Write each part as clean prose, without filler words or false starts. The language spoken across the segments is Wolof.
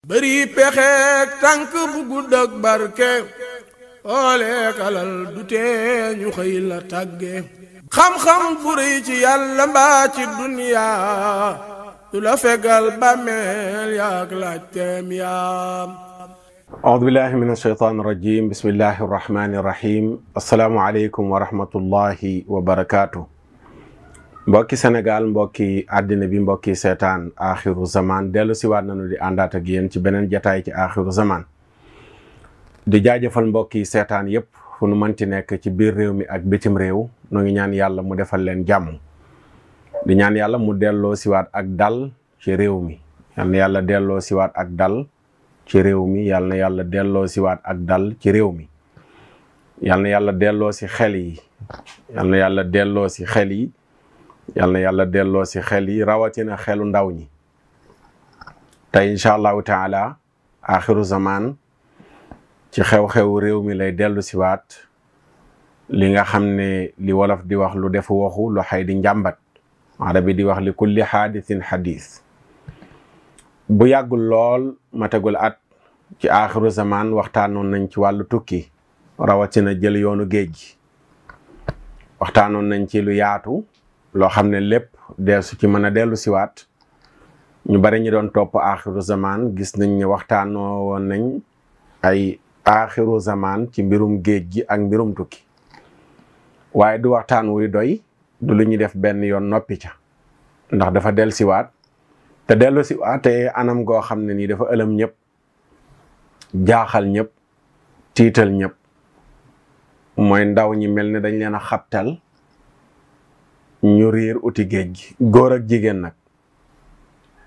bëri pexeek tànk bu gudd ak barke ooleek alal du tee ñu xëy la tàgge xam-xam bu rëy ci yàlla mbaa ci duniyaa du la fegal bàmmeel yaak laajteem yaam. audu billahi min ashaytaan irrajim bismillahi irrahmani irrahim assalaamu aleykum wa rahmatullahi wa barakaatu. mbokki Sénégal mbokki àddina bi mbokki seetaan axiru zaman dellu siwaat nañu di àndaat ak yéen ci beneen jataay ci axiru zaman di jaajëfal mbokki seetaan yépp fu nu mënti nekk ci biir réew mi ak bitim réew noo ngi ñaan yàlla mu defal leen jàmm di ñaan yàlla mu delloo siwaat ak dal ci réew mi yal na yàlla delloo siwaat ak dal ci réew mi yal na yàlla delloo siwaat ak dal ci réew mi yal na yàlla delloo si xel yi yal na yàlla delloo si xel yi yal na yàlla delloo si xel yi rawatina xelu ndaw ñi tey incha allahu taala axiru zaman ci xew-xew réew mi lay dellu siwaat li nga xam ne li wolof di wax lu defu waxu lu xay di njàmbat arabi di wax li kulli xaadithin xadis bu yàggul lool ma tegul at ci axiru zaman waxtaanoon nañ ci wàllu tukki rawatina jël yoonu géej gi waxtaanoon nañ ci lu yaatu loo xam ne lépp deesu ci mën a dellu siwaat ñu bari ñi doon topp axiru zaman gis nañ ne waxtaanoo woon nañ ay axiru zaman ci mbirum géej gi ak mbirum tukki waaye du waxtaan wuy doy du lu ñuy def benn yoon noppi ca ndax dafa dellu siwaat te dellu siwaatee anam goo xam ne nii dafa ëlëm ñëpp jaaxal ñëpp tiital ñëpp mooy ndaw ñi mel ne dañ leen a xabtal ñu riir uti géej gi góor ak jigéen nag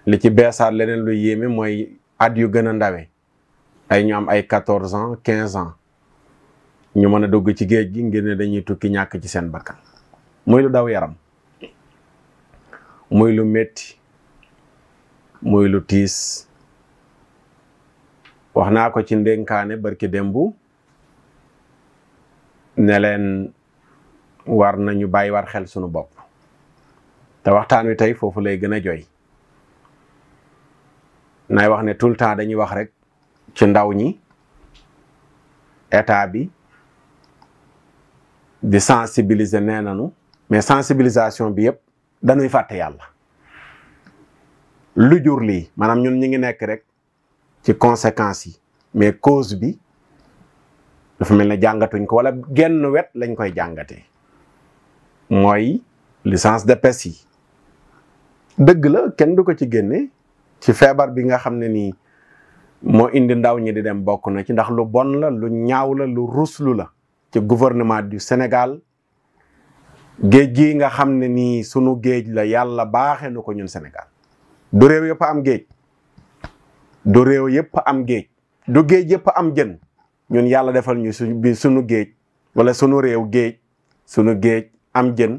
li ci beesaat leneen lu yéeme mooy at yu gën a ndawe ay ñu am ay 14 ans 15 ans ñu mën a dugg ci géej gi ngir ne dañuy tukki ñàkk ci seen bakkan muy lu daw yaram muy lu metti muy lu tiis wax naa ko ci ndénkaane barki démbu ne leen war nañu bàyyi war xel sunu bopp te waxtaan wi tey foofu lay gën a joy nay wax ne tout le temps dañuy wax rek ci ndaw ñi état bi di sensibiliser nee nañu mais sensibilisation bi yëpp dañuy fàtte yàlla lu jur lii maanaam ñun ñi ngi nekk rek ci conséquences yi mais cause bi dafa mel ne jàngatuñ ko wala genn wet lañ koy jàngatee mooy licence de pêche yi dëgg la kenn du ko ci génne ci feebar bi nga xam ne nii moo indi ndaw ñi di dem bokk na ci ndax lu bon la lu ñaaw la lu ruslu la ci gouvernement du Sénégal géej gi nga xam ne nii sunu géej la yàlla baaxee na ko ñun Sénégal du réew yëpp am géej du réew yëpp am géej du géej yëpp am jën ñun yàlla defal ñu sunu géej wala sunu réew géej sunu géej am jën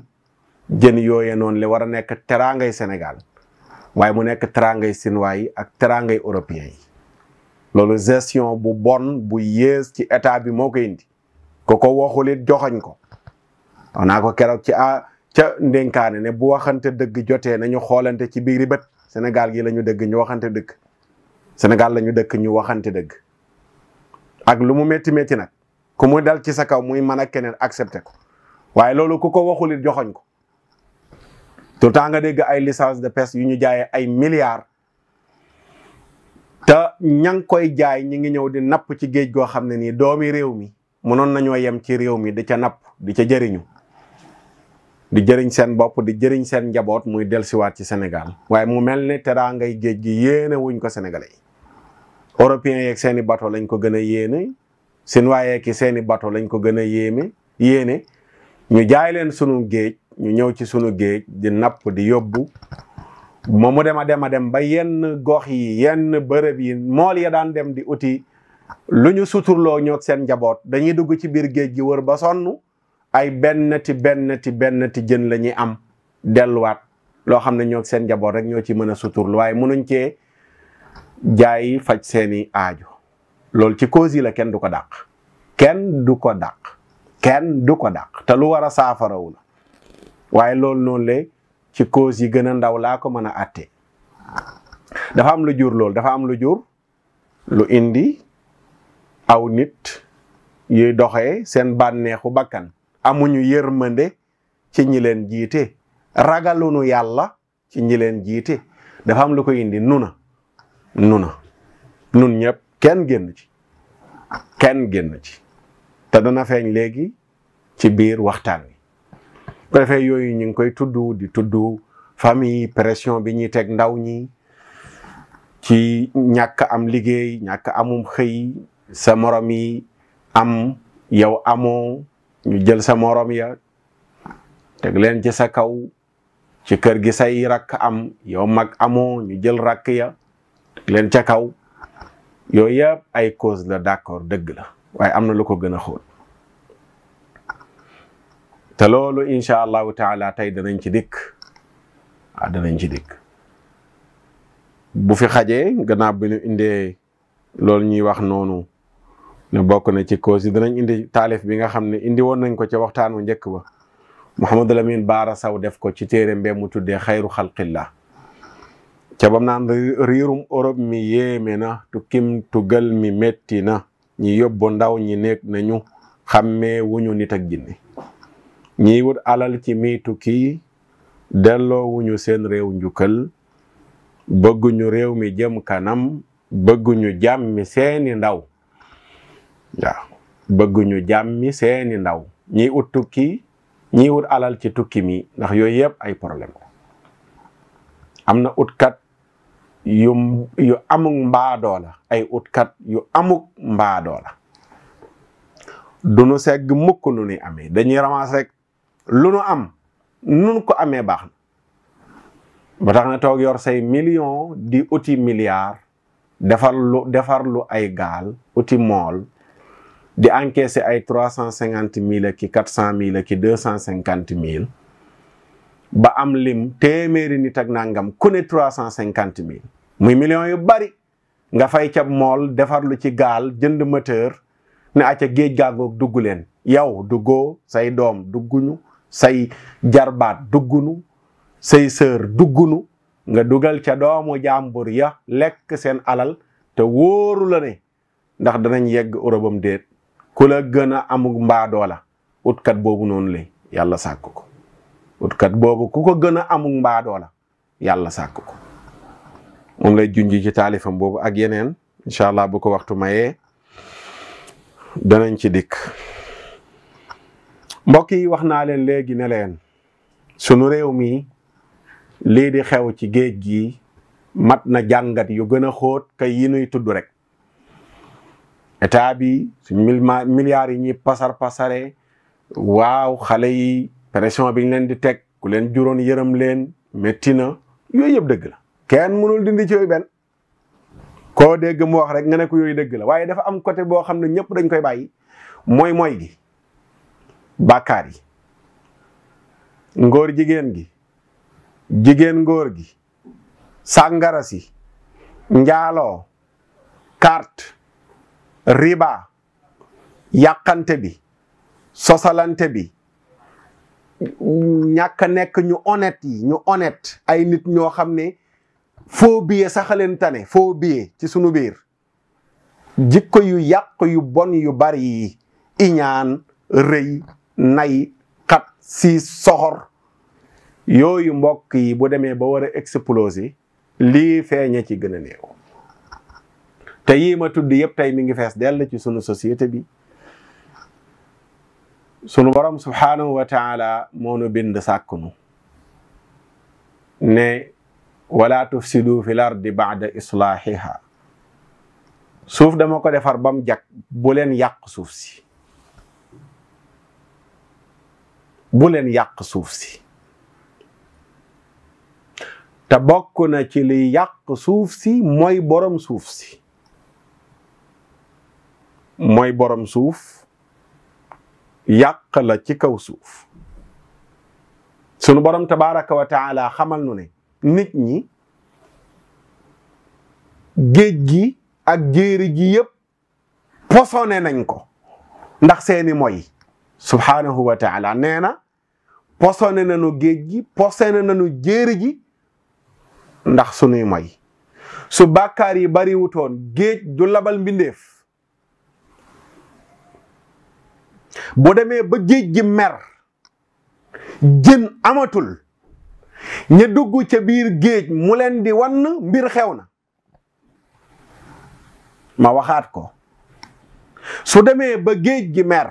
yooyee noonu li war a nekk teraangay Sénégal waaye mu nekk teraangay Sinwaa yi ak teraangay européen yi loolu gestion bu bon bu yées ci état bi moo ko indi ko waxul it joxoñ ko wax naa ko keroog ci ca ndénkaane ne bu waxante dëgg jotee nañu xoolante ci biiri bët Sénégal gi la ñu dëgg ñu waxante dëgg Sénégal la ñu dëkk ñu waxante dëgg ak lu mu métti métti nag ku mu dal ci sa kaw muy mën a keneen accepté ko waaye loolu ku ko waxul it joxoñ ko tout le temps nga dégg ay licence de pêche yu ñu jaayee ay milliards te ña ngi koy jaay ñi ngi ñëw di napp ci géej goo xam ne nii doomi réew mi mënoon nañoo yem ci réew mi di ca napp di ca jëriñu di jëriñ seen bopp di jëriñ seen njaboot muy dellusiwaat ci Sénégal waaye mu mel ne teraangay géej gi yéene wuñ ko Sénégalais yi européens yeeg seeni bateau lañ ko gën a yéene Sinwaa yeeg seeni bateau lañ ko gën a yéene ñu jaay leen sunu géej ñu ñëw ci sunu géej di napp di yóbbu moom mu dem a dem ba yenn gox yi yenn bërëb yi mool ya daan dem di uti lu ñu suturloo ñoog seen njaboot dañuy dugg ci biir géej gi wër ba sonn ay bennati jën la ñuy am delluwaat loo xam ne ñoog seen njaboot rek ñoo ci mën a suturlu waaye mënuñ cee jaay faj seeni aajo loolu ci cause yi la kenn du ko dàq kenn du ko dàq te lu war a saafarawu la waaye loolu noonu le ci cause yi gën a ndaw laa ko mën a àtte dafa am lu jur loolu dafa am lu jur lu indi aw nit yuy doxee seen bànneexu bakkan amuñu yërmande ci ñi leen jiite ragalunu yàlla ci ñi leen jiite dafa am lu ko indi nun ñëpp kenn génn ci te dana feeñ léegi ci biir waxtaan wi bu defee yooyu ñu ngi koy tudd famille pression bi ñuy teg ndaw ñi ci ñàkk am liggéey ñàkk amum xëy sa morom yi am yow amoo ñu jël sa morom ya teg leen ci sa kaw ci kër gi say rakk am yow mag amoo ñu jël rakk ya teg leen ca kaw yooyu yëpp ay cause la d'accord dëgg la waaye am na lu ko gën a xóot te loolu incha allahu taala tey danañ ci dikk bu fi xajee gannaaw bi ñu indee loolu ñuy wax noonu ne bokk na ci cause yi danañ indi taalif bi nga xam ne indi woon nañ ko ca waxtaan wu njëkk ba Mouhamadou Lamine Bara Sow def ko ci téere mbee mu tuddee xayru xalqillah ca bam naan riirum Europe mi yéeme na tukkim tugal mi metti na ñi yóbbu ndaw ñi nekk nañu xàmmee wuñu nit ak jinne ñiy wut alal ci mi tukki delloo wuñu seen réew njukkal bëgguñu réew mi jëm kanam bëgguñu jàmmi seeni ndaw waaw bëgguñu jàmmi seeni ndaw ñiy ut tukki ñiy wut alal ci tukki mi ndax yooyu yëpp ay problème am na utkat yu amuk mbaadoo la ay utkat yu amuk mbaadoo la du nu segg mukk nu ni amee dañuy ramas rek lu nu am nun ko amee baax na ba tax na toog yor say million di uti milliard defar lu ay gaal uti mool di encaisser ay 350 000 ak 400 000 ak 250 000 ba am lim téeméeri nit ak nangam ku ne 350 000 muy millions yu bari nga fay ca mool defar lu ci gaal jënd moteur ne acca géej gaagoog dugg leen yow duggoo say doom dugguñu say jarbaat duggunu say sœur duggunu nga dugal ca doomu jàmbur ya lekk seen alal te wóoru la ne ndax danañ yegg Europe déet ku la gën a amug mbaadoo la utkat boobu noonu la yàlla sàkk ko utkat boobu ku ko gën a amug mbaadoo la yàlla sàkk ko moom lay junji ci taalifam boobu ak yeneen incha allah bu ko waxtu mayee danañ ci dikk mbokk yi wax naa leen léegi ne leen sunu réew mi lii di xew ci géej gi mat na jàngat yu gën a xóot kay yi nuy tudd rek état bi suñ milliards yi ñuy pasare waaw xale yi pression bi ñu leen di teg ku leen juróon yërëm leen métti na yooyu yëpp dëgg la kenn mënul dindi ci yooyu benn koo dégg mu wax rek nga ne ko yooyu dëgg la waaye dafa am côté boo xam ne ñëpp dañ koy bàyyi mooy gi bàkkaar yi ngóor jigéen gi jigéen ngóor gi sàngara si njaaloo carte riba yàqante bi sosalante bi ñàkk a nekk ñu honnête ay nit ñoo xam ne faux billet saxaleen tane faux billet ci sunu biir jikko yu yàq yu bon yu bari yi iñaan rëy nay xat si soxor yooyu mbokk yi bu demee ba war a exploser lii feeñe ci gën a néew te yii ma tudd yëpp tey mi ngi fees dell ci sunu société bi sunu borom subhanahu wa taala moo nu bind sàkkunu ne wala tufsidu fil ardi ba'da islahiha suuf dama ko defar bam jag bu leen yàq suuf si bu leen yàq suuf si te bokk na ci li yàq suuf si mooy borom suuf si mooy borom suuf yàq la ci kaw suuf sunu borom tabaraka wa taala xamal nu ne nit ñi géej gi ak jéeri ji yëpp posone nañ ko ndax seeni moy subhanahu wa taala nee na posone nañu géej gi posone nañu jéeri ji ndax sunuy moy su bàkkaar yi bari wutoon géej du labal mbindeef bu demee ba géej gi mer jën amatul ña dugg ca biir géej mu leen di wann mbir xew na ma waxaat ko su demee ba géej gi mer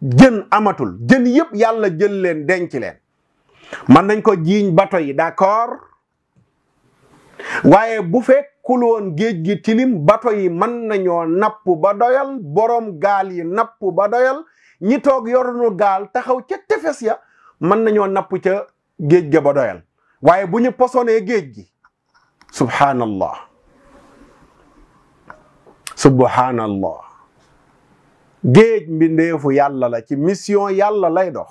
jën amatul jën yépp yàlla jël leen denc leen man nañ ko jiiñ bato yi d'accord waaye bu fekkul woon géej gi tilim bato yi mën nañoo napp ba doyal boroom gaal yi napp ba doyal ñi toog yorunu gaal taxaw ca tefes ya mën nañoo napp ca géej ga ba doyal waaye bu ñu posonee géej gi subhanallah subhanallah géej mbindeefu yàlla la ci mission yàlla lay dox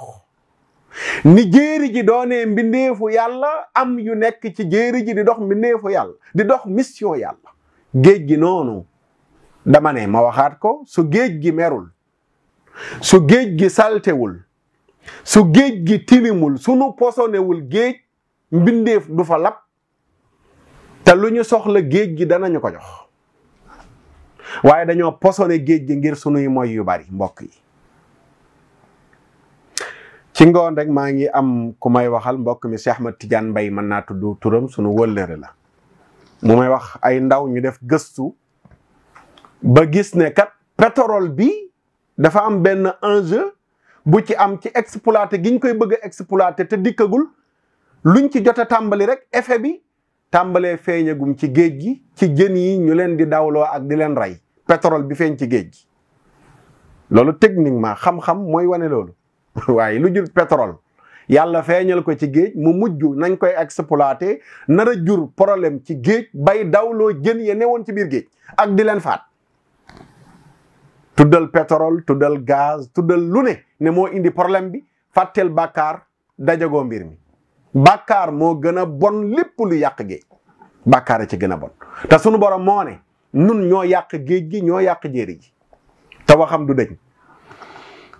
ni jéeri ji doonee mbindeefu yàlla am yu nekk ci jéeri ji di dox mbindeefu yàlla di dox mission yàlla géej gi noonu dama ne ma waxaat ko su géej gi merul su géej gi saltewul su géej gi tilimul sunu posonewul géej mbindeef du fa lab te lu ñu soxla géej gi danañu ko jox waaye dañoo posone géej gi ngir sunuy moy yu bari mbokk yi ci ngoon rek maa ngi am ku may waxal mbokk mi Cheikh Ahmad Tidiane Mbaye mën naa tudd turam sunu wëllëre la mu may wax ay ndaw ñu def gëstu ba gis ne kat pétrole bi dafa am benn enjeu bu ci am ci exploité gi ñu koy bëgg a exploité te dikkagul luñ ci jot a tàmbali rek effet bi tàmbalee feeñagum ci géej gi ci jën yi ñu leen di dawloo ak di leen rey pétrole bi feeñ ci géej gi loolu techniquement xam-xam mooy wane loolu waaye lu jur pétrole yàlla feeñal ko ci géej mu mujj nañ koy exploité nar a jur problème ci géej bay dawloo jën ya newoon ci biir géej ak di leen faat tuddal pétrole tuddal gaz tuddal lu ne moo indi problème bi fàtteel bàkkaar dajagoo mbir mi bàkkaar moo gën a bon lépp lu yàq géej bàkkaar a ci gën a bon te sunu borom moo ne nun ñoo yàq géej gi ñoo yàq jéeri ji te waxam du dëñ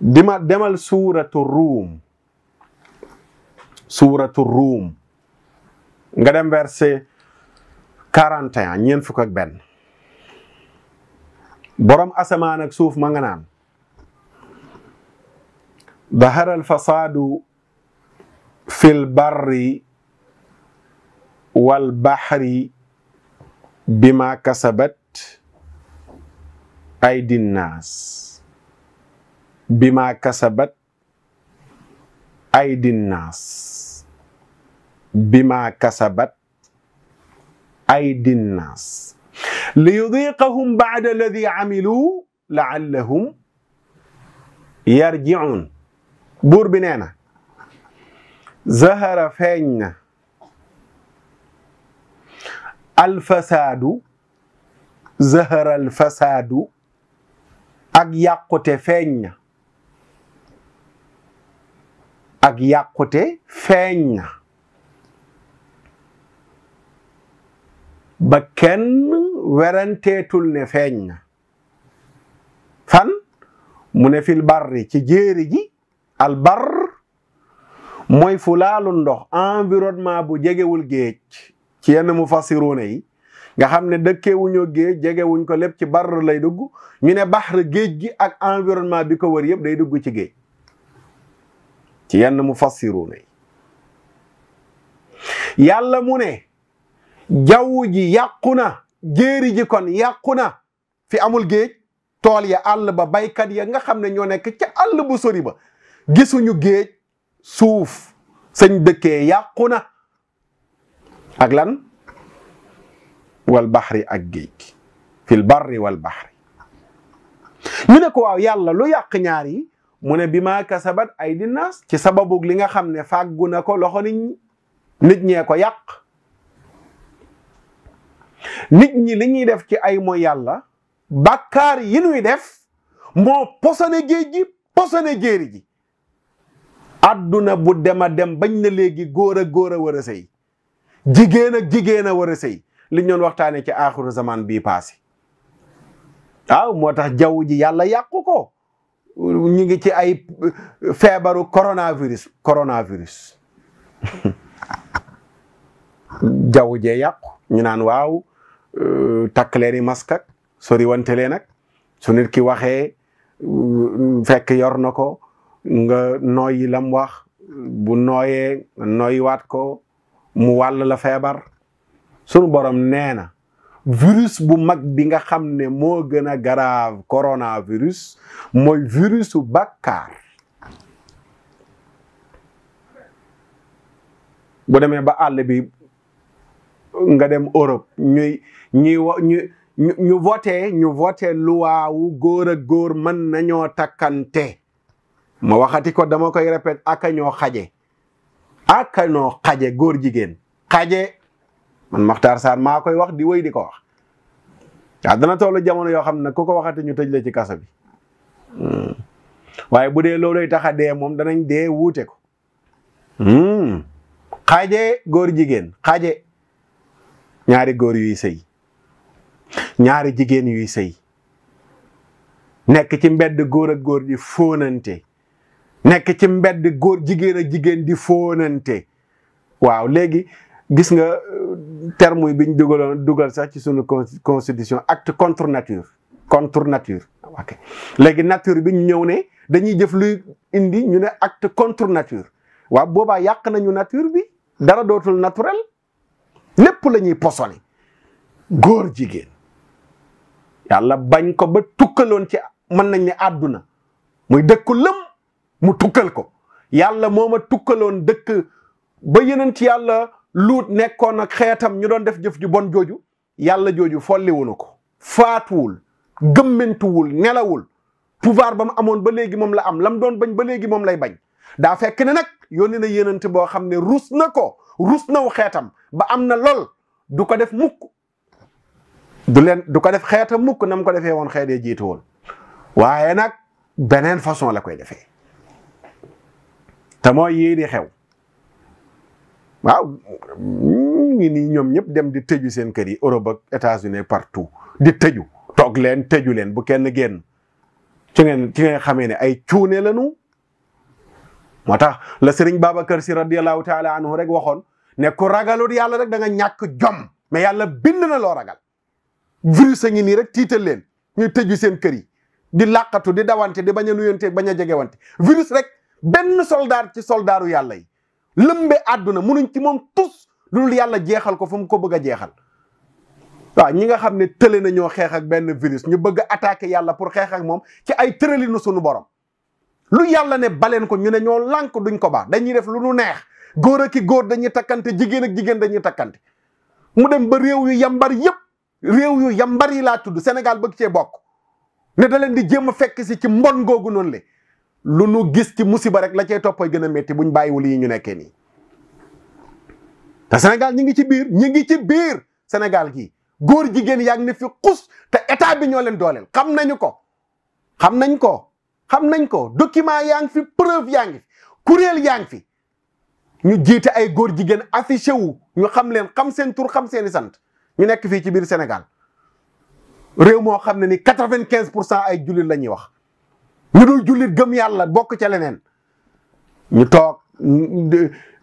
dima demal suuratu ruum nga dem verset 41 ñeent fukk ak benn borom asamaan ak suuf ma nga naan dahara alfasaadu fi lbarri walbahri bima kasabat aydi nnaas bima kasabat aydi nnaas bima kasabat aydi nnaas liyudiqahum ba'da alladi amilu la'allahum yarji'un buur bi nee na zahara feeñ na alfasaadu zahara alfasaadu ak yàqute feeñ na ak yàqute feeñ na ba kenn weranteetul ne feeñ na fan mu ne fil barri ci jéeri ji al bar mooy fu laalu ndox environnement bu jegewul géej ci yenn mufassiruuna yi nga xam ne dëkkeewuñoo géej jegewuñ ko lépp ci bar lay dugg ñu ne bahr géej gi ak environnement bi ko wër yëpp day dugg ci géej ci yenn mufassiruuna yi yàlla mu ne jaww ji yàqu na jéeri ji kon yàqu na fi amul géej tool ya àll ba baykat ya nga xam ne ñoo nekk ca àll bu sori ba gisuñu géej suuf sañ dëkkee yàqu na ak lan wal baxri ak géej fil barri wal baxri ñu ne ko waaw yàlla lu yàq ñaar yi mu ne bi maa kasabat aydi naas ci sababug li nga xam ne fàggu na ko loxo nit ñee ko yàq nit ñi li ñuy def ci ay mooy yàlla bàkkaar yi ñuy def moo posone géej gi posone jéeri ji adduna bu dema dem bañ na léegi góor a góor a war a sëy jigéen ak jigéen a war a sëy li ñu doon waxtaane ci aaxiru zaman bii passé waaw moo tax jaww ji yàlla yàqu ko ñu ngi ci ay feebaru coronavirus jaww jee yàqu ñu naan waaw takk leen i masque ak sori wante leen ak su nit ki waxee fekk yor na ko nga nooyi lam wax bu nooyee nooyiwaat ko mu wàll la feebar. sunu borom nee na virus bu mag bi nga xam ne moo gën a grave coronavirus mooy virusu bàkkaar. bu demee ba àll bi nga dem Europe ñu voté loi wu góor ak góor mën nañoo takkante. ma waxati ko dama koy répète aka ñoo xaje góor jigéen xaje. man Makhtar Sarr maa koy wax di wéy di ko wax waaw dana toll jamono yoo xam ne ku ko waxati ñu tëj la ci kaso bi waaye bu dee looluy tax a dee moom danañ dee wuute ko. xaje góor jigéen xaje ñaari góor yuy sëy ñaari jigéen yuy sëy nekk ci mbedd góor ak góor di fóonante nekk ci mbedd góor jigéen ak jigéen di fóonante. waaw léegi gis nga terme yi bi ñu dugal sax ci sunu constitution acte contre nature ok léegi nature bi ñu ñëw ne dañuy jëf luy indi ñu ne acte contre nature. waaw boobaa yàq nañu nature bi dara dootul naturel lépp la ñuy posone góor jigéen yàlla bañ ko ba tukkaloon ci mën nañ ne àdduna muy dëkku lëm mu tukkal ko. yàlla mooma tukkaloon dëkk ba yeneen ci yàlla luut nekkoon ak xeetam ñu doon def jëf ju bon jooju yàlla jooju folliwunu ko faatuwul gëmmentuwul nelawul pouvoir ba mu amoon ba léegi moom la am lam doon bañ ba léegi moom lay bañ. daa fekk ne nag yónni na yénante boo xam ne rus naw xeetam ba am na lool du ko def mukk du ko def xeetam mukk na mu ko defee woon xeet ya jiitu woon waaye nag beneen façon la koy defee te mooy yii di xew. waaw ngi nii ñoom ñëpp dem di tëju seen kër yi Europe ak États-Unis partout di tëju toog leen tëju leen bu kenn génn ci ngeen xamee ne ay cuune lañu. moo tax la Sëriñ Babacar Si radiyallahu taala anhu rek waxoon ne ku ragalut yàlla rek da nga ñàkk jom mais yàlla bind na loo ragal. virus a ngi nii rek tiital leen ñuy tëju seen kër yi di làqatu di dawante di bañ a nuyante bañ a jegewante virus rek benn soldaar ci soldaaru yàlla yi lëmbe àdduna munuñ ci moom tus loolu yàlla jeexal ko fu mu ko bëgg a jeexal. waaw ñi nga xam ne tële na ñoo xeex ak benn virus ñu bëgg a attaquer yàlla pour xeex ak moom ci ay tëralinu sunu borom. lu yàlla ne baleen ko ñu ne ñoo lànk duñ ko baax dañuy def lu nu neex góor ak góor dañuy takkante jigéen ak jigéen dañuy takkante. mu dem ba réew yu yambar yëpp réew yu yambar yi laa tudd Sénégal bëgg cee bokk ne da leen di jéem a fekk si ci mbon googu noonu le lu nu gis ci musiba rek la cay toppay gën a métti buñ bàyyiwul yi ñu nekkee nii. te Sénégal ñi ngi ci biir Sénégal gii góor jigéen yaa ngi ne fi xus te état bi ñoo leen dooleel xam nañ ko document yaa ngi fi preuve yaa ngi fi kuréel yaa ngi fi ñu jiite ay góor jigéen affiché wu ñu xam leen xam seen tur xam seeni sant ñu nekk fii ci biir Sénégal réew moo xam ne ni 95% ay jullit la ñuy wax ñu dul jullit gëm yàlla bokk ca leneen ñu toog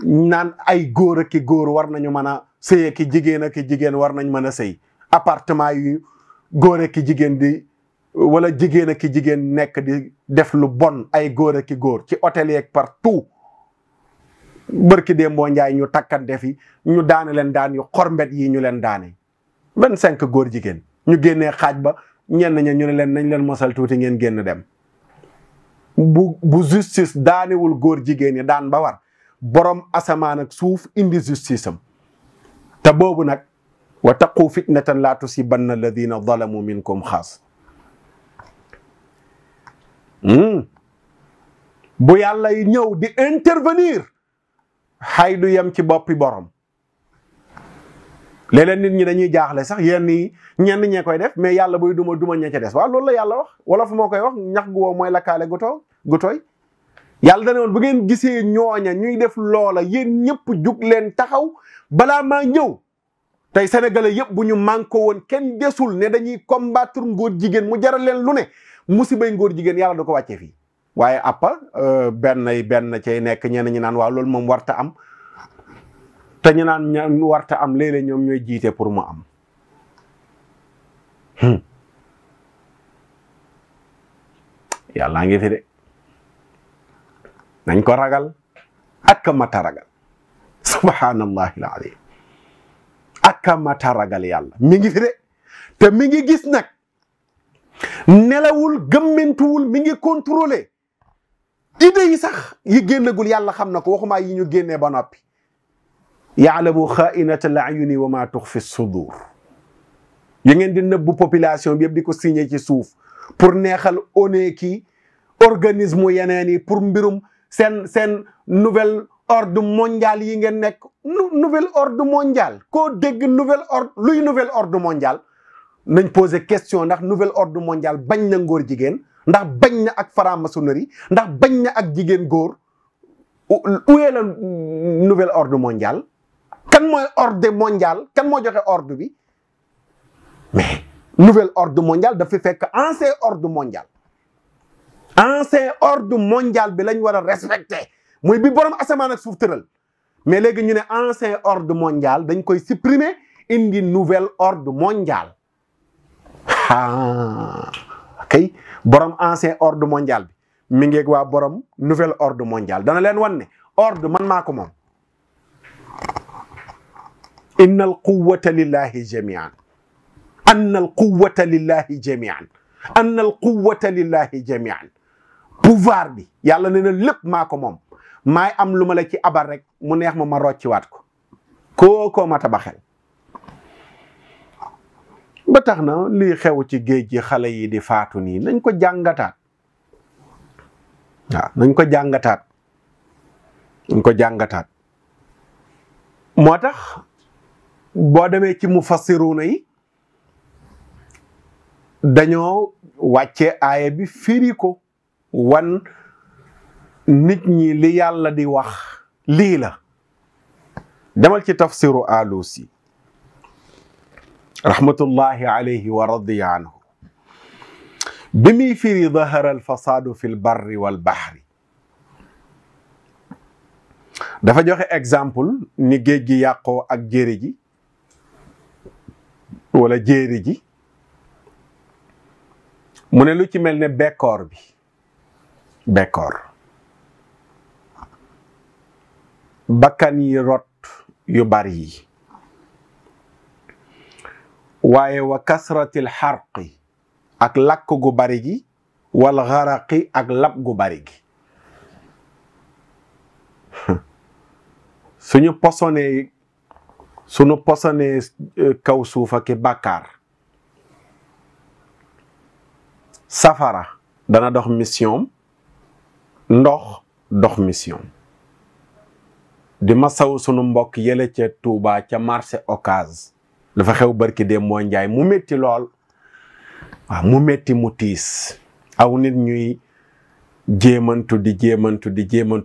naan ay góor ak ki góor war nañu mën a sëy ak ki jigéen war nañ mën a sëy appartement yu góor ak ki jigéen di wala jigéen ak ki jigéen nekk di def lu bon ay góor ak ki góor ci hôtel yeeg partout bërki dee mboo njaay ñu takkante fi ñu daane leen daan yu xormbet yi ñu leen daane 25 góor jigéen ñu génnee xaaj ba ñenn ña ñu ne leen nañ leen mosal tuuti ngeen génn dem bu justice daanewul góor jigéen ñi daan ba war borom asamaan ak suuf indi justice am te boobu nag wa taqu fitnatan la tusibanna alladina zalamu minkum xaas bu yàlla ñëw di intervenir xay du yem ci boppi borom léeg-léeg nit ñi dañuy jaaxle sax yenn yi ñenn ñee koy def mais yàlla buy duma ña ca des waaw loolu la yàlla wax wala fu moo koy wax ñax gu woo mooy lakkaale gu tooy yàlla dane woon bu ngeen gisee ñooña ñuy def loola yéen ñëpp jug leen taxaw balaa maa ñëw tey sénégalais yëpp bu ñu manko woon kenn desul ne dañuy combattre ngóor jigéen mu jaral leen lu ne musibay ngóor jigéen yàlla du ko wàccee fii waaye appa benn cay nekk ñenn ñi naan waaw loolu moom warta am te ñu naan warta am léeg-léeg ñoom ñooy jiite pour mu am yàllaa ngi fi de nañ ko ragal ak mata ragal subhanallahi alazim ak mata ragal yàlla mi ngi fi de te mi ngi gis nag nelawul gëmmentuwul mi ngi contrôler idée yi sax yi génnagul yàlla xam na ko waxumaa yi ñu génnee ba noppi yaalamu xaainata al ayuni wa ma tuxfi sudur yi ngeen di nëbbu population bi yëpp di ko signé ci suuf pour neexal one ki organisme yeneen yi pour mbirum seen nouvel ordre mondial yi ngeen nekk nouvel ordre mondial koo dégg nouvel ordre luy nouvel ordre mondial nañ poser question ndax nouvel ordre mondial bañ na ngóor jigéen ndax bañ na ak franc-maçonnerie ndax bañ na ak jigéen góor où est le nouvel ordre mondial kan mooy ordre mondial kan moo joxe ordre bi mais nouvel ordre mondial dafa fekk ancien ordre mondial bi lañ war a respecter mooy bi borom asamaan ak suuf tëral mais léegi ñu ne ancien ordre mondial dañ koy supprimer indi nouvel ordre mondial kay borom ancien ordre mondial bi mi ngeeg waa borom nouvel ordre mondial dana leen wan ne ordre man maa ko moom inna al quwwata lillahi jamian anna al quwwata lillahi jamian anna al quwwata lillahi jamian pouvoir bi yàlla ne na lépp maa ko moom maay am lu ma la ci abar rek mu neex ma rocciwaat ko kookoo ma tabaxel ba tax na lii xew ci géej gi xale yi di faatu nii nañ ko jàngataat waaw nañ ko jàngataat moo tax boo demee ci mufassiruna yi dañoo wàcce aaya bi firi ko wan nit ñi li yàlla di wax lii la demal ci tafsiru alusi rahmatullahi alayhi wa radiya anhu bi muy firi dahara alfasadu fi lbarri walbahri dafa joxe exemple ni géej gi yàqoo ak jéeri ji wala jéeri ji mu ne lu ci mel ne bekkoor bi bekkoor bakkan yi rot yu bari yi waaye wa kasratil xarqi ak lakk gu bari gi wal xaraqi ak lab gu bari gi suñu posonee kaw suufa ki bàkkaar safara dana dox mission ndox dox mission di masaw sunu mbokk yële ca Touba ca marché Ocass dafa xew barki dem moo njaay mu métti lool waaw mu métti mu tiis aw nit ñuy jéemantu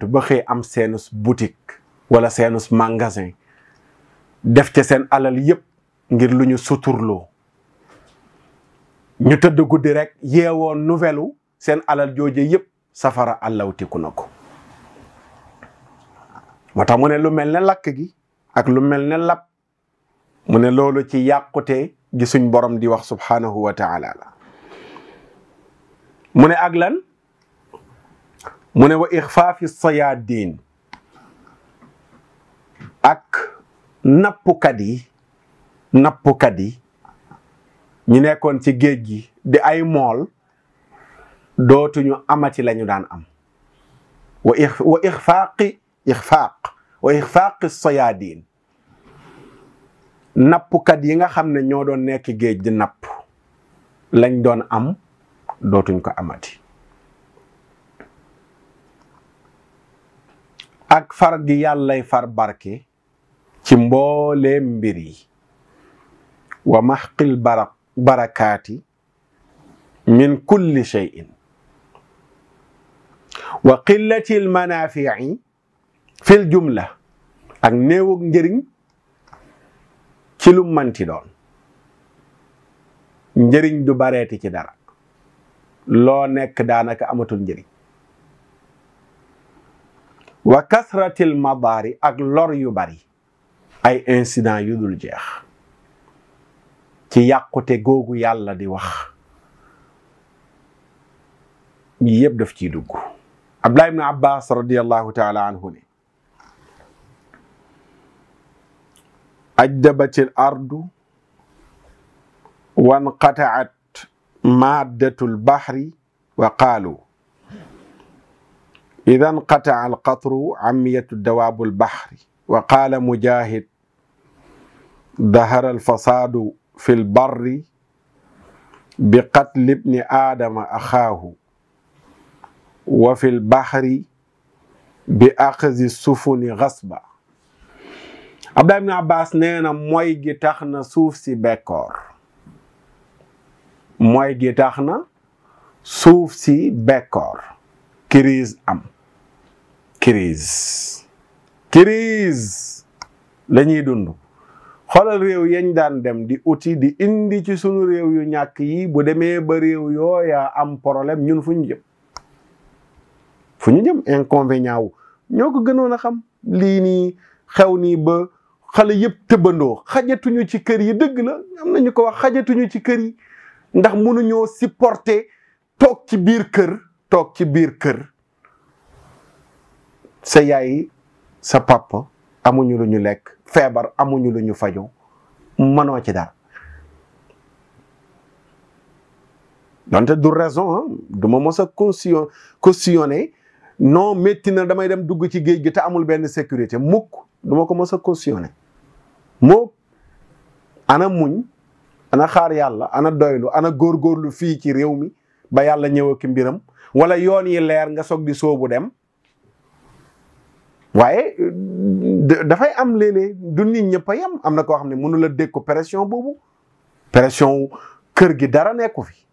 ba xëy am seenus boutique wala seenus magasin def ca seen alal yëpp ngir lu ñu suturloo ñu tëdd guddi rek yeewoo nouvelle seen alal jooje yëpp safara allawtiku na ko moo tax mu ne lu mel ne lakk gi ak lu mel ne lab mu ne loolu ci yàqute gi suñ borom di wax subhanahu wa taala la mu ne ak lan mu ne wa ixfaafi sayadin ak nappkat yi ñu nekkoon ci géej gi di ay mool dootuñu amati lañu daan am wa ixfaaqi sayadin nappkat yi nga xam ne ñoo doon nekk géej di napp lañ doon am dootuñ ko amati ak far gi yàllay far barke ci mbooleem mbir yi wa maxqil barakaati min kulli shay'in wa qillati al manaafi'i fil jumla ak néewug njëriñ ci lu manti doon njëriñ du bareeti ci dara loo nekk daanaka amatul njëriñ wa kasratil madaari ak lor yu bari ay incident yu dul jeex ci yàqute googu yàlla di wax yi yëpp daf ciy dugg. Abdullah ibn Abbas radiyallahu taala anhu ne ajdabatil ardu wanqataat maddatul bahri wa qaalu ida nqataa alqatru amiyatu dawaabul bahri wa qaala mujahid dahara alfasaadu fi lbarri bi qatli ibni aadama axaahu wa fi lbahri bi axzi sufuni gasba. Abdullah ibn Abbas nee na mooy gi tax na suuf si bekkoor, mooy gi tax na suuf si bekkoor, crise am, crise la ñuy dund. xoolal réew yañ daan dem di uti di indi ci sunu réew yu ñàkk yi, bu demee ba réew yooya am problème ñun fu ñu jëm, fu ñu jëm. inconvénient wu ñoo ko gënoon a xam. lii nii xew nii ba xale yëpp tëbbandoo, xajatuñu ci kër yi. dëgg la, am na ñu ko wax, xajatuñu ci kër yi ndax mënuñoo supporter toog ci biir kër sa yaay sa papa amuñu lu ñu lekk, feebar amuñu lu ñu fajoo, mënoo ci dara. donte du raison du ma mos a cautionner non métti na damay dem dugg ci géej gi te amul benn sécurité, mukk du ma ko mos a cautionner. mukk ana muñ, ana xaar yàlla, ana doylu, ana góorgóorlu fii ci réew mi ba yàlla ñëw ak mbiram, wala yoon yi leer nga soog di soobu dem. waaye dafay am léeg-léeg du nit ñëpp a yem. am na koo xam ne mënu la dékku pression boobu, pression kër gi dara nekku fi.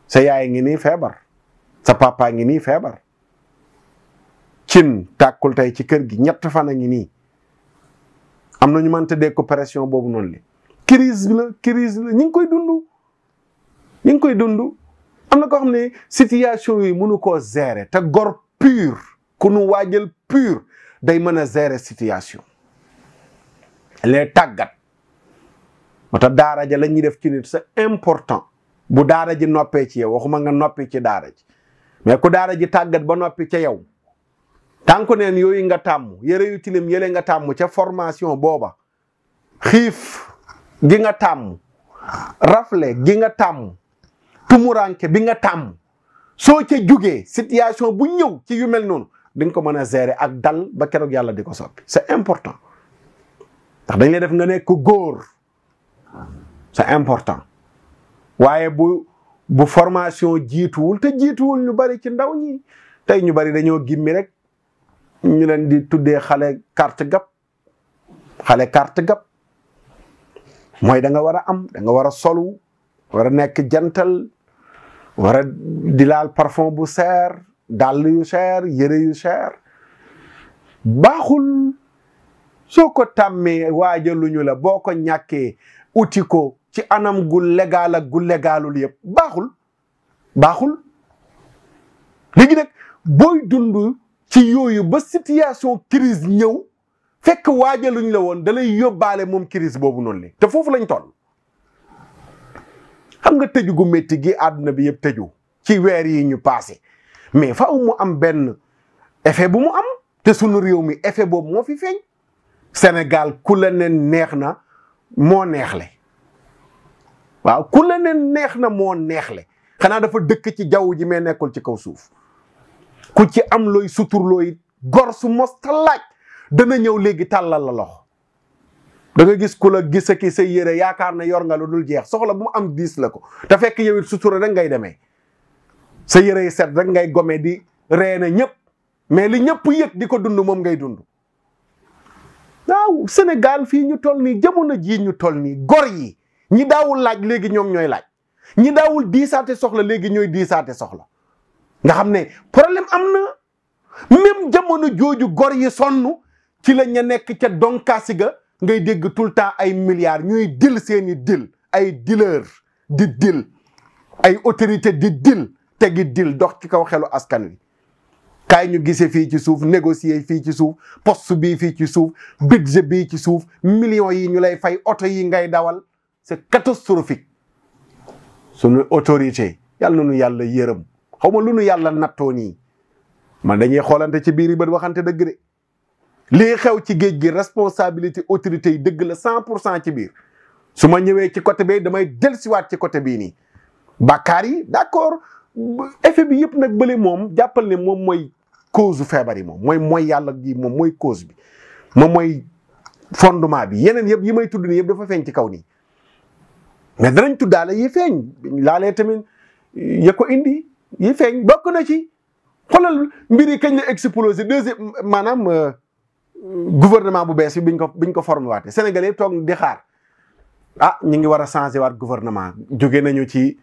sa yaay ngi nii feebar, sa papa ngi nii feebar, cin tàkkul tey ci kër gi 3 fan a ngi nii. am na ñu mënta dékku pression boobu noonu li crise la ñu ngi koy dund. am na koo xam ne situation yi mënu koo gérer, te gor pur ku nu waajal pur day mën a gérer situation. les tàggat moo tax daara ja la ñuy def ci nit c'est important. bu daara ji noppee ci yow, waxuma nga noppi ci daara ji, mais ku daara ji tàggat ba noppi ca yow, tànku neen yooyu nga tàmm, yëre yu tilim yële nga tàmm ca formation booba, xiif gi nga tàmm, rafle gi nga tàmm, tumuranke bi nga tàmm, soo ca jugee situation bu ñëw ci yu mel noonu di nga ko mën a gérer ak dal ba keroog yàlla di ko soppi. c'est important ndax dañ lay def nga nekk góor, c'est important. waaye bu formation jiituwul, te jiituwul ñu bari ci ndaw ñi tey, ñu bari dañoo gimmi rek, ñu leen di tuddee xale carte gab. mooy da nga war a am, da nga war a solu, war a nekk jantal, war a di laal parfum bu cher, dàll yu cher, yëre yu cher. baaxul. soo ko tàmmee waajaluñu la, boo ko ñàkkee uti ko ci anam gu légal ak gu légalul yëpp baaxul. léegi nag booy dund ci yooyu ba situation crise ñëw fekk waajaluñ la woon, da lay yóbbaale moom crise boobu noonu la. te foofu lañ toll. xam nga tëju gu métti gi àdduna bi yëpp tëju ci weer yi ñu passé, mais faaw mu am benn effet bu mu am, te sunu réew mi effet boobu moo fi feeñ. Sénégal ku la ne neex na moo neexle. waaw ku la ne neex na moo neexle, xanaa dafa dëkk ci jaww ji mais nekkul ci kaw suuf. ku ci am looy suturlooy gor su mos ta laaj dana ñëw léegi tàllal la loxo. da nga gis ku la gis ak sa yére yaakaar na yor nga lu dul jeex, soxla bu mu am 10 la ko, te fekk yow it sutura rek ngay demee. sa yére yi set rek ngay gome di reena ñëpp, mais li ñëpp yëg di ko dund moom ngay dund. waaw Sénégal fii ñu toll nii, jamono jii ñu toll nii, gor yi ñi daawul laaj léegi ñoom ñooy laaj, ñi daawul diisaate soxla léegi ñooy diisaate soxla. nga xam ne problème am na. même jamono jooju gor yi sonn ci la ña nekk ca donkaasi ga ngay dégg tout le temps ay milliards ñuy dil seeni dil, ay dealer di dil, ay autorité di dil, tegi dil dox ci kaw xelu askan wi. kaay ñu gisee fii ci suuf, négocier fii ci suuf, poste bii fii ci suuf, budget bii ci suuf, millions yi ñu lay fay, oto yi ngay dawal. c'est catastrophique. Sunu autorité yàlla nu yàlla yërëm xaw ma lu nu yàlla nattoo nii man dañuy xoolante ci biir yi bët waxante dëgg de lii xew ci géej gi responsabilité autorité yi dëgg la 100% ci biir su ma ñëwee ci côté bi damay dellusiwaat ci côté bii nii bàkkaar yi d'accord effet bi yëpp nag bële moom jàppal ne moom mooy cause feebar yi moom mooy yàlla gi moom mooy cause bi moom mooy fondement bi yeneen yëpp yi may tudd nii yëpp dafa feeñ ci kaw nii mais danañ tuddaale yi feeñ laalee tamit ya ko indi yi feeñ bokk na ci xoolal mbir yi kañ la explosé deuxième maanaam gouvernement bu bees bi biñ ko formé waate Sénégalais toog di xaar ñu ngi war a changé waat gouvernement jóge nañu ci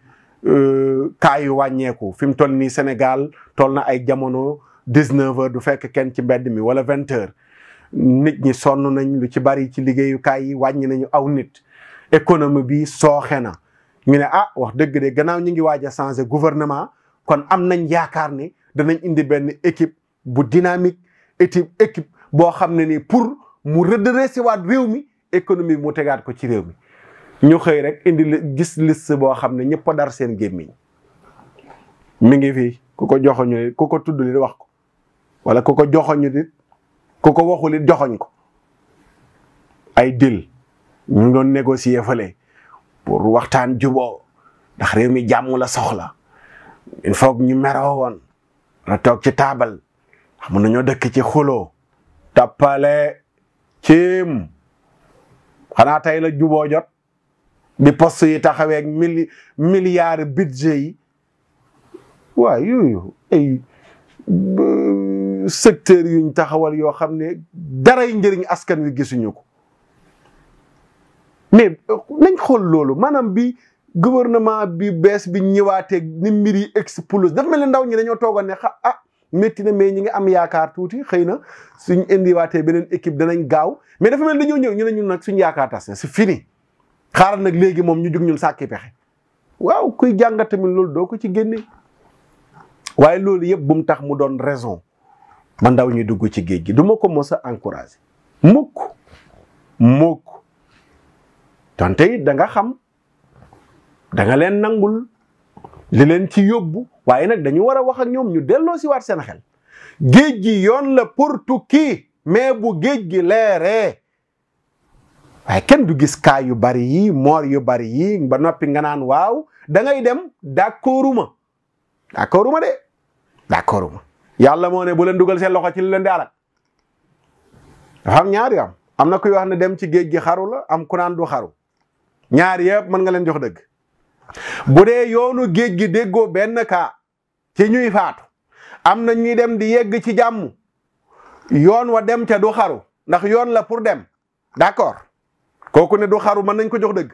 cas yu wàññeeku fi mu toll nii Sénégal toll na ay jamono 19h du fekk kenn ci mbedd mi wala 20h nit ñi sonn nañ lu ci bari ci liggéeyukaay yi wàññi nañu aw nit économie bi sooxe na ñu ne wax dëgg de gannaaw ñu ngi waaj a changé gouvernement kon am nañ yaakaar ne danañ indi benn équipe bu dynamique équipe boo xam ne ni pour mu redresser waat réew mi économie mu tegaat ko ci réew mi ñu xëy rek indi gis liste boo xam ne ñëpp a dar seen gémmiñ mi ngi fi ku ko joxoñu nit ku ko tudd li wax ko wala ku ko joxoñu nit ku ko waxul it joxoñ ko ay dil ñu ngi doon négocier fële pour waxtaan juboo ndax réew mi jàmm la soxla il faut ñu meroo woon na toog ci taabal xam nañoo dëkk ci xuloo tappale ciim xanaa tey la juboo jot bi poste yi taxawee ak milliards budget yi waaw yooyu ay secteur yuñ taxawal yoo xam ne daray njëriñ askan wi gisuñu ko mais nañ xool loolu maanaam bi gouvernement bi bees bi ñëwaatee ni mbir yi explose dafa mel ne ndaw ñi dañoo toogoon ne métti na mais ñi ngi am yaakaar tuuti xëy na suñ indiwaatee beneen équipe danañ gaaw mais dafa mel dañoo ñëw ñu ne ñun nag suñ yaakaar tas na c'est fini xaaral nag léegi moom ñu jug ñun sàkki pexe waaw kuy jàngat tamit loolu doo ko ci génne waaye loolu yëpp bu mu tax mu doon raison ba ndaw ñi dugg ci géej gi du ma ko mos a encouragé mukk tonte it da nga xam da nga leen nangul li leen ci yóbbu waaye nag dañu war a wax ak ñoom ñu delloo si waat seen xel géej gi yoon la pour tukki mais bu géej gi leeree waaye kenn du gis kaa yu bari yi moor yu bari yi ba noppi nga naan waaw da ngay dem d'accorduma yàlla moo ne bu leen dugal seen loxo ci li leen di alal dafa am ñaar yu am na kuy wax ne dem ci géej gi xaru la am ku naan du xaru ñaar yëpp mën nga leen jox dëgg bu dee yoonu géej gi déggoo benn kaa ci ñuy faatu am na ñuy dem di yegg ci jàmm yoon wa dem ca du xaru ndax yoon la pour dem d'accord kooku ne du xaru mën nañ ko jox dëgg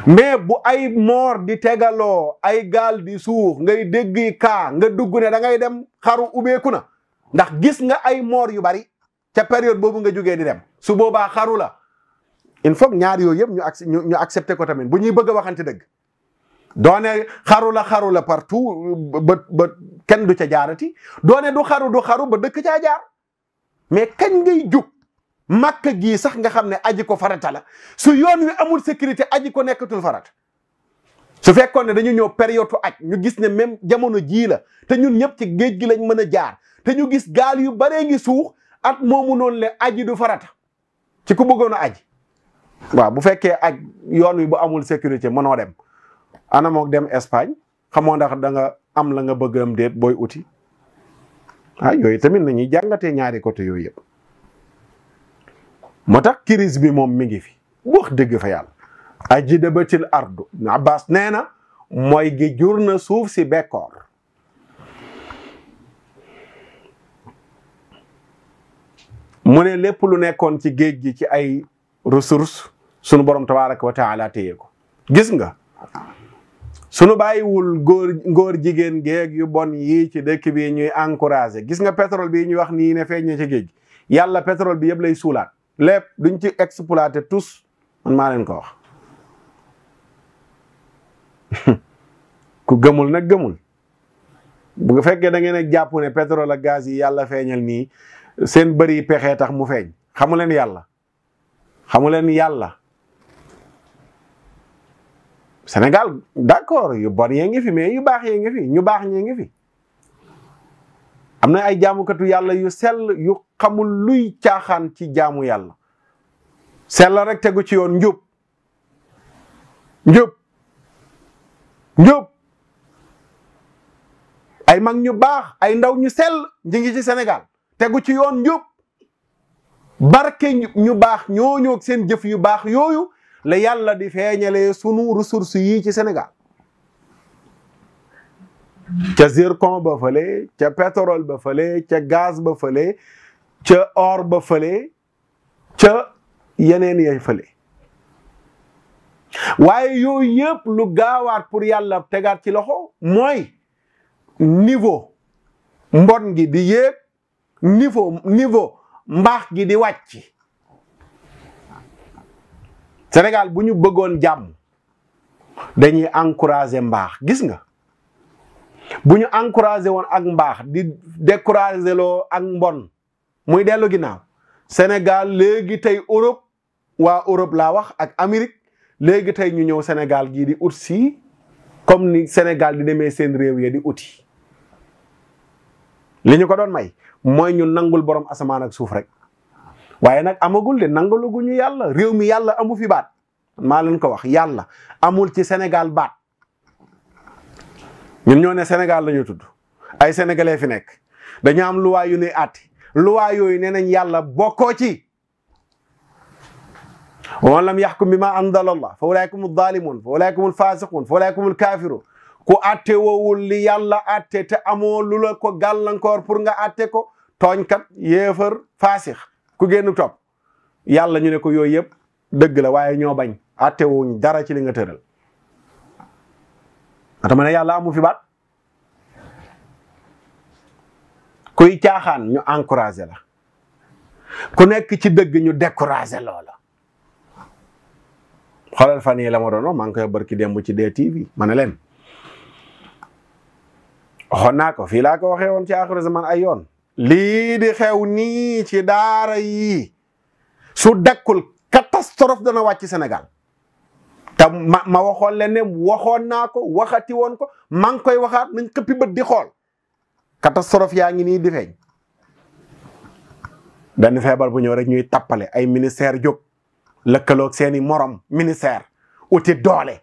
mais bu ay moor di tegaloo ay gaal di suux ngay dégg kaa nga dugg ne da ngay dem xaru ubbeeku na ndax gis nga ay moor yu bari ca période boobu nga jógee di dem su boobaa xaru la il faut ñaar yooyu yëpp ñu accepté ko tamit bu ñuy bëgg a waxante dëgg doone xaru la partout ba kenn du ca jaarati doone du xaru ba dëkk caa jaar mais kañ ngay jug màkk gii sax nga xam ne aji ko farata la su yoon wi amul sécurité aji ko nekkatul farata su fekkoon ne dañu ñëw période aj ñu gis ne même jamono jii la te ñun ñëpp ci géej gi lañ mën a jaar te ñu gis gaal yu baree ngi suux at moomu noonu le aji du farata ci ku bëggoon a aji waaw bu fekkee aj yoon wi bu amul sécurité mënoo dem ana mook dem Espagne xamoo ndax da nga am la nga bëgg am déet booy uti yooyu tamit nañuy jàngatee ñaari côté yooyu yëpp moo tax crise bi moom mi ngi fi wax dëgg fa yàlla ajidabatil ardu Abbas nee na mooy gi jur na suuf si bekkoor mu ne lépp lu nekkoon ci géej gi ci ay ressources sunu borom tabaraka wa taala téye ko gis nga sunu bàyyiwul ngóor jigéen géeg yu bon yii ci dëkk bi ñuy encouragé gis nga pétrole bi ñuy wax nii ne feeñ na ci géej gi yàlla pétrole bi yëpp lay suulaat lépp duñ ci exploité tous man maa leen ko wax ku gëmul nag gëmul bu fekkee da ngeen a jàpp ne pétrole ak gaz yi yàlla feeñal nii seen bëri pexe tax mu feeñ xamu leen yàlla Sénégal d'accord yu bon yee ngi fi mais yu baax yee ngi fi ñu baax ñee ngi fi am na ay jaamukatu yàlla yu sell yu xamul luy caaxaan ci jaamu yàlla sell rek tegu ci yoon njub ay mag ñu baax ay ndaw ñu sell ñi ngi ci Sénégal tegu ci yoon njub barke ñu baax ñooñu ak seen jëf yu baax yooyu la yàlla di feeñalee sunu ressources yi ci Sénégal ca zircon ba fële ca pétrole ba fële ca gaz ba fële ca or ba fële ca yeneen yay fële waaye yooyu yëpp lu gaawaat pour yàlla tegaat ci loxo mooy niveau mbon gi di yéeg niveau mbaax gi di wàcc Sénégal bu ñu bëggoon jàmm dañuy encourager mbaax gis nga bu ñu encourager woon ak mbaax di décourager loo ak mbon muy dellu ginnaaw Sénégal léegi tey Europe waa Europe laa wax ak Amérique léegi tey ñu ñëw Sénégal gii di ut si comme ni Sénégal di demee seen réew ya di uti li ñu ko doon may mooy ñu nangul borom asamaan ak suuf rek waaye nag amagul de nanguluguñu yàlla réew mi yàlla amu fi baat maa leen ko wax yàlla amul ci Sénégal baat ñun ñoo ne Sénégal la ñu tudd ay sénégalais fi nekk dañu am luwaa yu ne àtti luwaa yooyu nee nañ yàlla bokkoo ci wa man lam yaxkum bi ma anzala Allah fa ulaika humu zalimun fa ulaika humu fasiqun fa ulaika humu kafirun ku àtte woowul li yàlla àtte te amoo lu la ko gàllankoor pour nga àtte ko tooñkat yéefar faasix ku génn topp yàlla ñu ne ko yooyu yëpp dëgg la waaye ñoo bañ àtte wuñ dara ci li nga tëral atama ne yàlla amu fi baat kuy caaxaan ñu encouragé la ku nekk ci dëgg ñu découragé loola xoolal fan yii la ma doon wax maa ngi koy barki démb ci DTV ma ne leen waxoon naa ko fii laa ko waxee woon ci aaxiru zaman ay yoon lii di xew nii ci daara yi su dekkul catastrophe dana wàcc Sénégal te ma waxoon leen ne waxoon naa ko waxati woon ko maa ngi koy waxaat nañ këppi bët di xool catastrophe yaa ngi nii di feeñ benn feebar bu ñëw rek ñuy tappale ay ministère jóg lëkkaloog seeni morom ministère uti doole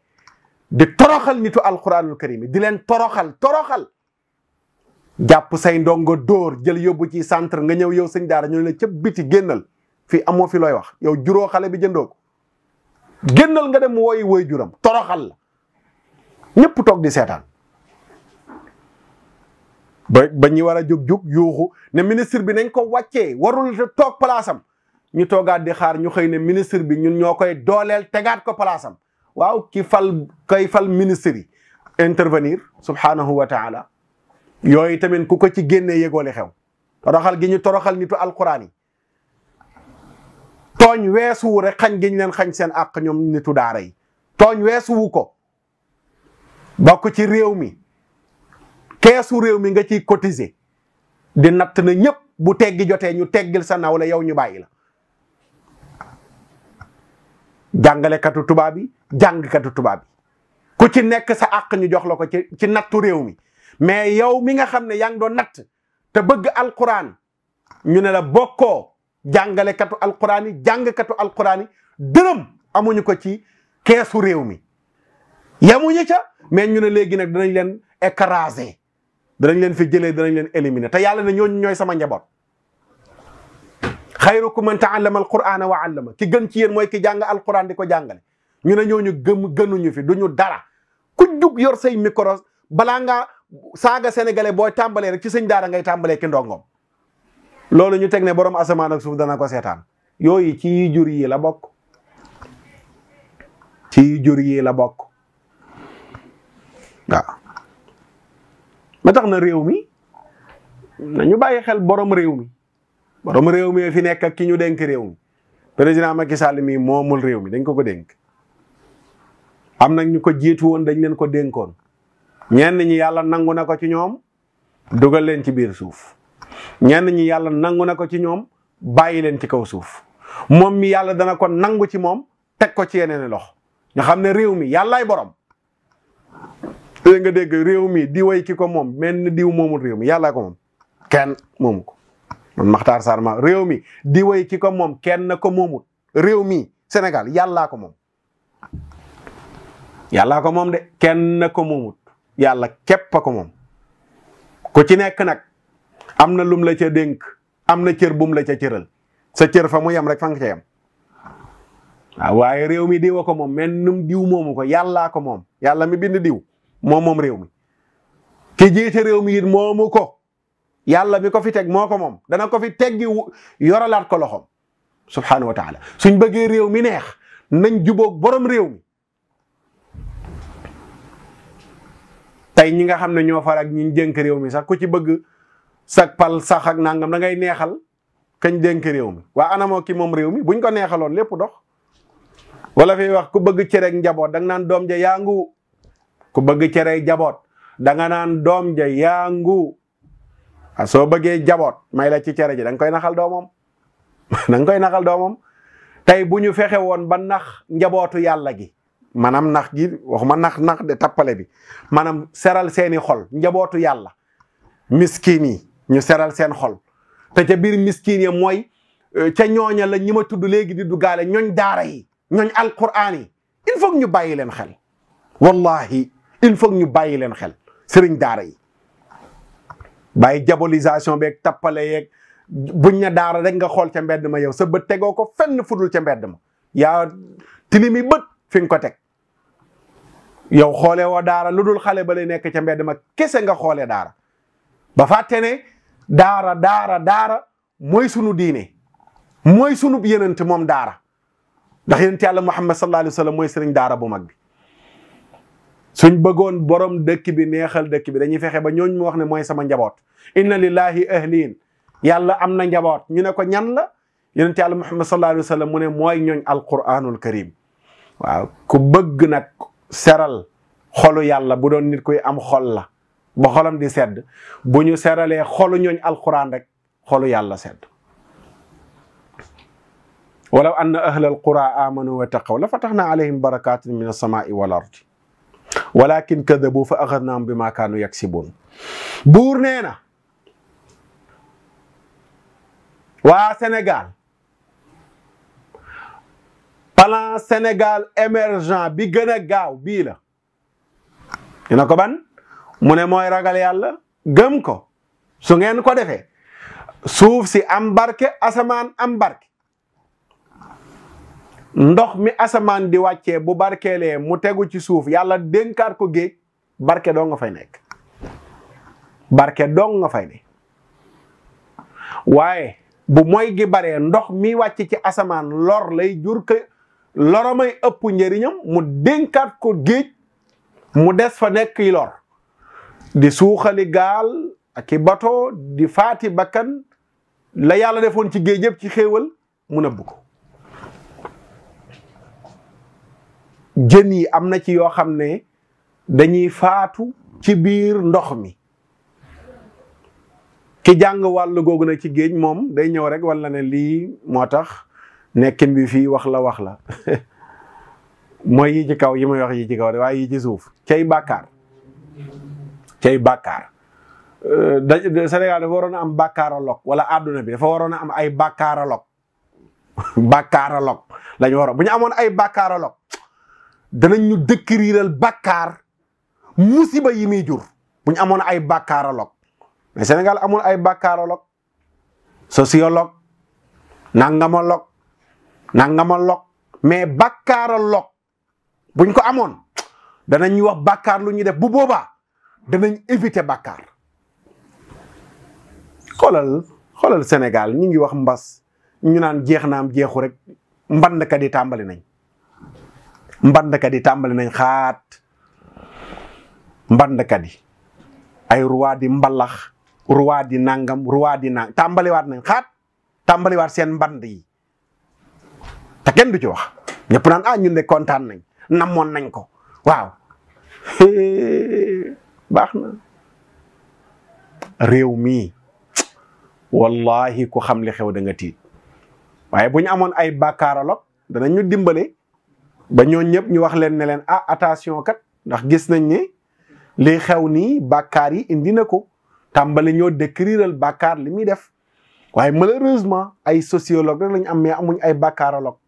di toroxal nitu alquranul karim di leen toroxal jàpp say ndongo dóor jël yóbbu ci centre nga ñëw yow sëñ daara ñu ne la cëpp biti génnal fii amoo fi looy wax yow juróo xale bi jëndoo ko génnal nga dem woy juram toroxal la ñëpp toog di seetaan ba ñi war a jóg yuuxu ne ministre bi nañ ko wàccee warul toog palaasam ñu toogaat di xaar ñu xëy ne ministre bi ñun ñoo koy dooleel tegaat ko palaasam waaw kay fal ministre yi intervenir subhanahu wa taala yooyu tamit ku ko ci génnee yëgoole xew toroxal gi ñu toroxal nitu alquran yi tooñ weesuwu rek xañ gi ñu leen xañ seen àq ñoom nitu daara yi tooñ weesuwu ko bokk ci réew mi keesu réew mi nga ciy cotiser di natt na ñëpp bu teggi jotee ñu teggil sa nawle yow ñu bàyyi la jàngalekatu tubaab yi jàngkatu tubaab yi ku ci nekk sa àq ñu jox la ko ci nattu réew mi mais yow mi nga xam ne yaa ngi doon natt te bëgg alquran ñu ne la bokkoo jàngalekatu alquran yi jàngkatu alquran yi dërëm amuñu ko ci keesu réew mi yamuñu ca mais ñu ne léegi nag danañ leen écraser danañ leen fi jëlee danañ leen éliminer te yàlla ne ñooñu ñooy sama njaboot xayrukum man ta'allama alqur'ana wa 'allama ki gën ci yéen mooy ki jàng alquran di ko jàngale ñu ne ñooñu gënuñu fi duñu dara ku jug yor say micro balaa ngaa saaga sénégalais booy tàmbalee rek ci sëñ daara ngay tàmbalee ki ndongoom loolu ñu teg ne borom asamaan ak suuf dana ko seetaan yooyu ci jur yi la bokk ci jur yi la bokk waaw ma tax na réew mi nañu bàyyi xel borom réew mi fi nekk ak ki ñu dénk réew mi président Macky Sall mi moomul réew mi dañ ko dénk am nag ñu ko jiitu woon dañ leen ko dénkoon ñenn ñi yàlla nangu na ko ci ñoom dugal leen ci biir suuf ñenn ñi yàlla nangu na ko ci ñoom bàyyi leen ci kaw suuf moom mi yàlla dana ko nangu ci moom teg ko ci yeneen loxo ñu xam ne réew mi yàllaay borom léegi nga dégg réew mi di way ki ko moom mel ni diw moomul réew mi yàllaa ko moom kenn moomu ko man Makhtar Sarr ma réew mi di way ki ko moom kenn ko moomul réew mi Sénégal yàllaa ko moom yàllaa ko moom de kenn ko moomut yàlla képp a ko moom ku ci nekk nag am na lum la ca dénk am na cër bum la ca cëral sa cër fa mu yem rek fa nga ca yem waaw waaye réew mi diwa ko moom men num diw moomu ko yàllaa ko moom yàlla mi bind diw moom réew mi ki jiite réew mi it moomu ko yàlla mi ko fi teg moo ko moom dana ko fi teggi yoralaat ko loxoom subhanahu wa taala suñ bëggee réew mi neex nañ jubóog borom réew mi tey ñi nga xam ne ñoo far ak ñi dénk réew mi sax ku ci bëgg sak pal sax ak nangam da ngay neexal kañ dénk réew mi waa anamoo ki moom réew mi buñ ko neexaloon lépp dox wala fi wax ku bëgg cereeg njaboot da nga naan doom ja yaangu ku bëgg cereeg jaboot da nga naan doom ja yaangu soo bëggee jaboot may la ci cere ji da nga koy naxal doomam da nga koy naxal doomam tey bu ñu fexe woon ba nax njabootu yàlla gi maanaam nax gi waxuma nax de tappale bi maanaam seral seeni xol njabootu yàlla miskin yi ñu seral seen xol te ca biir miskin yi mooy ca ñooña la ñi ma tudd léegi di duggaale ñooñ daara yi ñooñ alquran yi il faut ñu bàyyi leen xel wallahi il faut ñu bàyyi leen xel sëriñ daara yi bàyyi diabolisation beeg tappale yeeg buñ na daara rek nga xool ca mbedd ma yow sa bët tegoo ko fenn fudul ca mbedd ma yaa tilimi bët fi nga ko teg yow xoolee woo daara lu dul xale ba lay nekk ca mbedd ma kese nga xoolee daara ba fàtte ne daara mooy sunu diine mooy sunu yenent moom daara ndax yenent yàlla Muhammad sallallahu alayhi wa sallam mooy sëriñ daara bu mag bi suñ bëggoon borom dëkk bi neexal dëkk bi dañuy fexe ba ñooñ mu wax ne mooy sama njaboot inna lillahi ahlin yàlla am na njaboot ñu ne ko ñan la yenent yàlla Muhammad sallallahu alayhi wa sallam mu ne mooy ñooñ alquranul karim waaw ku bëgg nag seral xolu yàlla bu doon nit koy am xol la ba xolam di sedd bu ñu seralee xolu ñooñ alquran rek xolu yàlla sedd walaw anna ahla alqura amanu wa taqaw la fataxna alayhim barakatin min alsamai wal ardi walakin kadabu fa axadnaahum bima kaanu yaksibun buur nee na waa Sénégal plan Sénégal émergent bi gën a gaaw bii la dina ko ban mu ne mooy ragal yàlla gëm ko su ngeen ko defee suuf si am barke asamaan am barke ndox mi asamaan di wàccee bu barkeelee mu tegu ci suuf yàlla dénkaat ko géej barke doo nga fay nekk barke doo nga fay ne waaye bu moy gi baree ndox mi wàcc ci asamaan lor lay jur ke loro may ëpp njëriñam mu dénkaat ko géej mu des fa nekk yi lor di suuxali gaal ak i bato di faati bakkan la yàlla defoon ci géej yëpp ci xéewal mu nëbb ko jën yi am na ci yoo xam ne dañuy faatu ci biir ndox mi ki jàng wàllu googu nag ci géej moom day ñëw rek wala ne lii moo tax nekkin bi fii wax la mooy yi ci kaw yi may wax yi ci kaw de waaye yi ci suuf cay bàkkaar Sénégal dafa waroon a am bàkkaaralog wala àdduna bi dafa waroon a am ay bàkkaaralog lañu waroon bu ñu amoon ay bàkkaaralog danañ ñu décriral bàkkaar musiba yi muy jur bu ñu amoon ay bàkkaaralog mais Sénégal amul ay bàkkaaralog sociologue nangamolog mais bàkkaaralog buñ ko amoon danañ ñu wax bàkkaar lu ñuy def bu boobaa danañ éviter bàkkaar xoolal Sénégal ñu ngi wax mbas ñu naan jeex naam jeexu rek mbandkat yi tàmbali nañ xaat mbandkat yi ay roi di mbalax roi di nangam tàmbaliwaat nañ xaat tàmbaliwaat seen mband yi te kenn du ci wax ñëpp naan ñun de kontaan nañ namoon nañ ko waaw baax na réew mii wallahi ku xam li xew da nga tiit waaye bu ñu amoon ay bàkkaaralog danañ ñu dimbale ba ñoo ñëpp ñu wax leen ne leen attention kat ndax gis nañ ne li xew nii bàkkaar yi indi na ko tàmbali ñoo décriral bàkkaar li muy def waaye malheureusement ay sociologue rek lañ am mais amuñ ay bàkkaarologue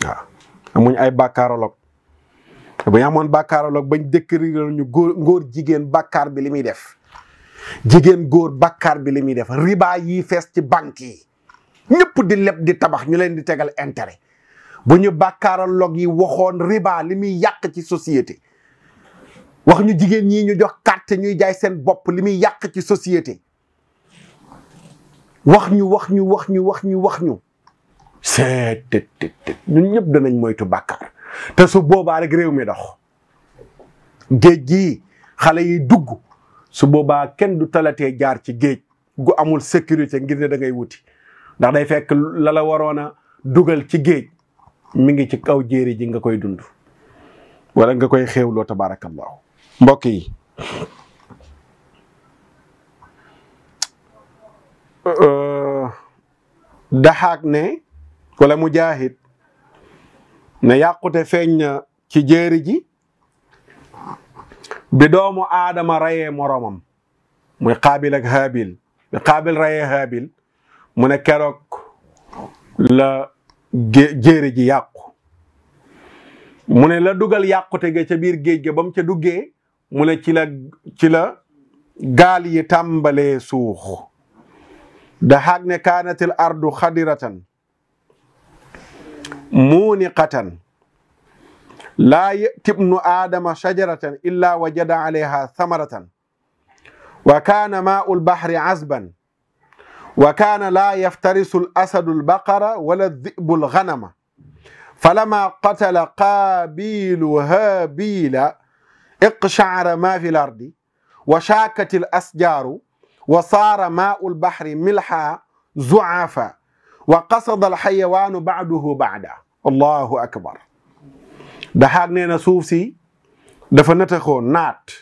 waaw amuñ ay bàkkaarologue bu ñu amoon bàkkaarologue bañ décriral ñu góor jigéen bàkkaar bi li muy def jigéen góor bàkkaar bi li muy def riba yi fees ci banque yi ñëpp di leb di tabax ñu leen di tegal intérêt bu ñu bàkkaarologue yi waxoon riba li muy yàq ci société wax ñu jigéen ñi ñu jox carte ñuy jaay seen bopp li muy yàq ci société wax ñu c'est ñun ñëpp danañ moytu bàkkaar te su boobaa rek réew mi dox géej gi xale yi dugg su boobaa kenn du talatee jaar ci géej gu amul sécurité ngir ne da ngay wuti ndax day fekk la waroon a dugal ci géej mi ngi ci kaw jéeri ji nga koy dund wala nga koy xéewloo tabarakallahu mbokk yi daxaak ne wala Mujaahid ne yàqute feeñ na ci jéeri ji bi doomu aadama rayee moromam muy Qaabil ak Haabil bi Qaabil rayee Haabil mu ne keroog la jéeri ji yàqu mu ne la dugal yàqute ga ca biir géej ga ba mu ca duggee mu ne ci la gaal yi tàmbalee suux daxaak ne kaanatil ardu xadiratan muuniqatan laa yati ibnu aadama shajaratan illa wajada alayha thamaratan wa kaana maau lbahri azban wa kaana laa yaftarisu al-asadu al-baqara wala dhi'bu al-ghanama falammaa qatala qaabiilu haabiila iqsha'ara maa fi al-ardi wa shaakati al-asjaaru wa saara maau al-bahri milhan zu'aafan wa qasada al-hayawaanu ba'dahu ba'dan. Allahu akbar. daxaak nee na suuf si dafa nëtëxoon naat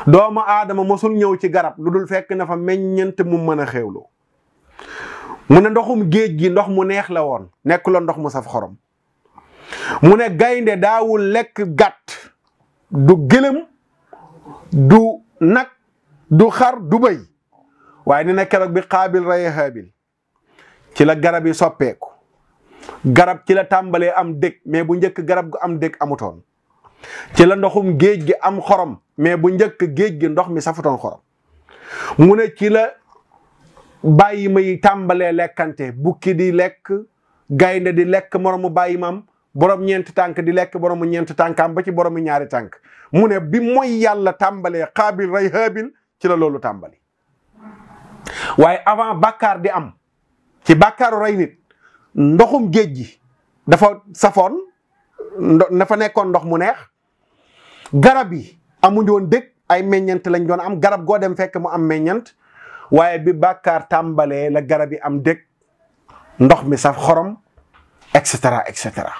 doomu aadama mosul ñëw ci garab lu dul fekk na fa meññent mu mën a xewloo mu ne ndoxum géej gi ndox mu neex la woon nekkuloon ndox mu saf xorom mu ne gaynde daawul lekk gàtt du gëlëm du nag du xar du bëy waaye nee na keroog bi Qaabil rey Haabil ci la garab yi soppeeku garab ci la tàmbalee am dëkk mais bu njëkk garab gu am dëkk amutoon ci la ndoxum géej gi am xorom mais bu njëkk géej gi ndox mi safutoon xorom mu ne ci la bàyyi may tàmbalee lekkante bukki di lekk gaynde di lekk moromu bàyyi mam borom ñeenti tànk di lekk boromu ñeenti tànkaam ba ci boromu ñaari tànk mu ne bi mooy yàlla tàmbalee Qaabil rey Haabil ci la loolu tàmbali waaye avant bàkkaar di am ci bàkkaaru rey nit ndoxum géej gi dafa safoon dafa nekkoon ndox mu neex garab yi amuñu woon dëkk ay meññant lañ doon am garab goo dem fekk mu am meññant waaye bi bàkkaar tàmbalee la garab yi am dëkk ndox mi saf xorom et cetera et cetera.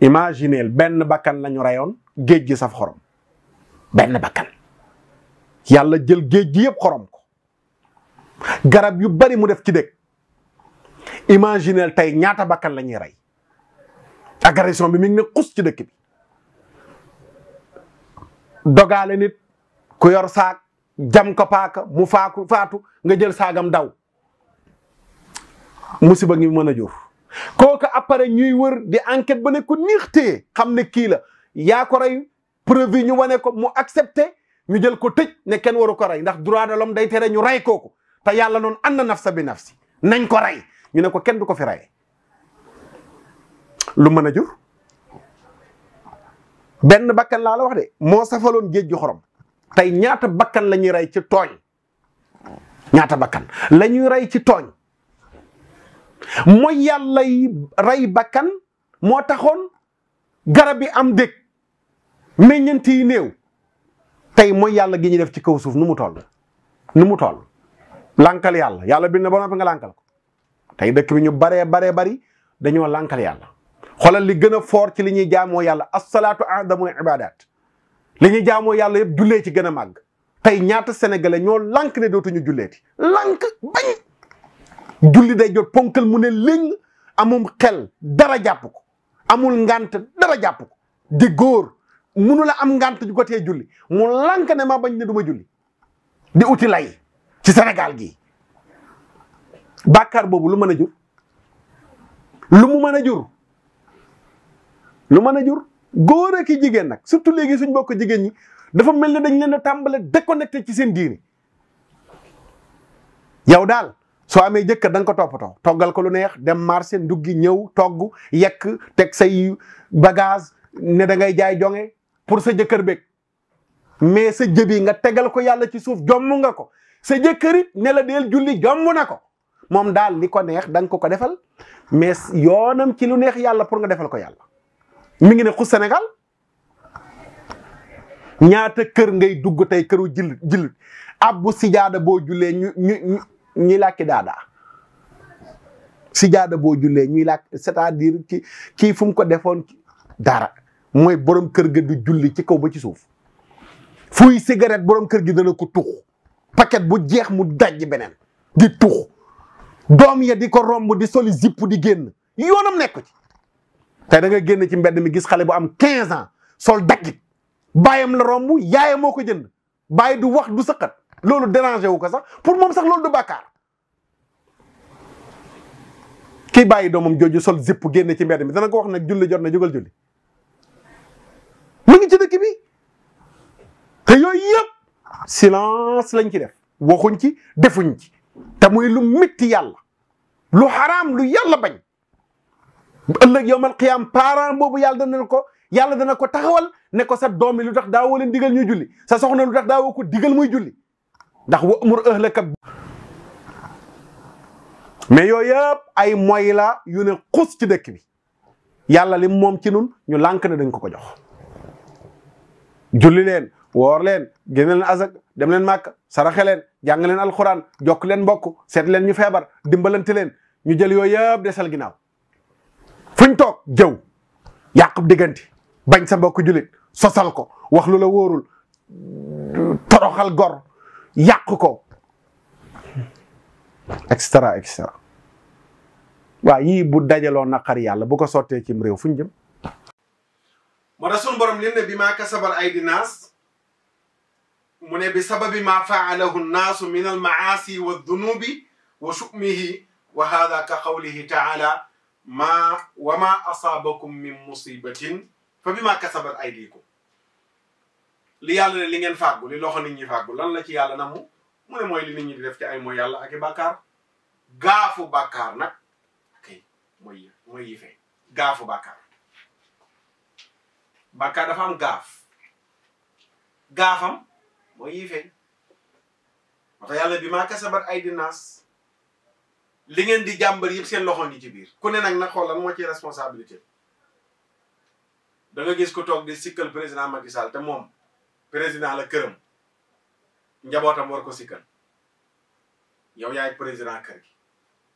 imagineel benn bakkan lañu reyoon géej gi saf xorom benn bakkan yàlla jël géej gi yëpp xorom ko garab yu bari mu def ci dëkk. imagineel tey ñaata bakkan la ñuy rey agression bi mi ngi ne xus ci dëkk bi dogaale nit ku yor saag jam ko paaka mu faatu nga jël saagam daw musiba ngi mën a jur kooku après ñuy wër di enquête ba ne ko niix téye xam ne kii la yaa ko rey preuve yi ñu wane ko mu accepté ñu jël ko tëj ne kenn waru ko rey ndax droit de l'homme day tere ñu rey kooku te yàlla noonu anna nafsa bi nafsi nañ ko rey ñu ne ko kenn du ko fi rey lu mën a jur benn bakkan laa la wax de moo safaloon géej gi xorom tey ñaata bakkan la ñuy rey ci tooñ ñaata bakkan la ñuy rey ci tooñ mooy yàlla yi rey bakkan moo taxoon garab yi am dëkk meññeent yi néew tey mooy yàlla gi ñu def ci kaw suuf nu mu toll lànkal yàlla bind na ba noppi nga lànkal ko tey dëkk bi ñu baree bari dañoo lànkal yàlla xoolal li gën a fort ci li ñuy jaamoo yàlla as-salaatu a'zamul ibaadaat li ñuy jaamoo yàlla yëpp jullee ci gën a màgg tey ñaata sénégalais ñoo lànk ne dootuñu julleeti lànk bañ julli day jot ponkal mu ne léng amum xel dara jàpp ko amul ngant dara jàpp ko di góor munu la am ngànt ju ko tee julli mu lank ne ma bañ ne du ma julli di uti lay ci Sénégal gii bàkkaar boobu lu mën a jur lu mu mën a jur lu mën a jur góor ak jigéen nag surtout léegi suñ bokk jigéen ñi dafa mel ni dañ leen a tàmbale déconnecté ci seen diini yow daal soo amee jëkkër da nga ko toppatoo toggal ko lu neex dem marché nduggi ñëw togg yekk teg say bagage ne da ngay jaay jonge pour sa jëkkër beeg mais sa jëbi nga tegal ko yàlla ci suuf jomm nga ko sa jëkkërit ne la deel julli jomm na ko moom daal li ko neex da nga ko defal mais yoonam ci lu neex yàlla pour nga defal ko yàlla mi ngi ne xus Sénégal ñaata kër ngay dugg tey këru jullit abbu sijaada boo jullee ñuy làkki daadaa sijaada boo jullee ñuy làkk c'est-à-dire kii fu mu ko defoon dara mooy borom kër ga du julli ci kaw ba ci suuf fuy cigarette borom kër gi dana ko tux paquet bu jeex mu dajj beneen di tux doom ya di ko romb di soli zipp di génn yoonam nekk ci tey da nga génn ci mbedd mi gis xale bu am 15 ans sol daggit baayam la romb yaayam moo ko jënd bàyyi du wax du sëqat loolu dérangé wu ko sax pour moom sax loolu du bàkkaar kii bàyyi doomam jooju sol zipp génn ci mbedd mi dana ko wax nag julli jot na jógal julli mu ngi ci dëkk bi te yooyu yëpp silence lañ ci def waxuñ ci defuñ ci te muy lu métti yàlla lu xaraam lu yàlla bañ ëllëg yowmal qiyaam parent boobu yàlla dana ko taxawal ne ko sa doom yi lu tax daawoo leen digal ñuy julli sa soxna lu tax daawoo ko digal muy julli ndax wa amur ahlaka mais yooyu yëpp ay moy la yu ne xus ci dëkk bi yàlla li moom ci nun ñu lànk ne dañ ko jox julli leen woor leen génne leen azak dem leen màkk saraxe leen jàng leen alxuraan jokk leen mbokk seet leen ñu feebar dimbalante leen ñu jël yooyu yëpp desal ginnaaw fuñ toog jëw yàqub diggante bañ sa mbokk jullit sosal ko wax lu la wóorul toroxal gor yàq ko et cetera et cetera waa yii bu dajaloo naqari yàlla bu ko sottee cim réew fuñ jëm moo tax sunu borom leen ne bi maa kasabat aydi naas mu ne bi sababi maa faalahu nnaasu min almaasi wa dunubi wa shumihi wa hada ka qawlihi taala wa ma asaabakum min musibatin fa bi maa kasabat aydikum li yàlla ne li ngeen fàggu li loxo nit ñi fàggu lan la ci yàlla namu mu ne mooy li nit ñi di def ci ay mooy yàlla ak i bàkkaar gaafu bàkkaar nag kay mooy yi fee gaafu bàkkaar bàkkaar dafa am gaafam mooy yi fee moo tax yàlla bi maa kasabat aydi naas li ngeen di jàmbar yëpp seen loxo ngi ci biir ku ne nag xoolal moo ci responsabilité da nga gis ko toog di sikkal président Macky Sall te moom président la këram njabootam war ko sikkal yow yaay président kër gi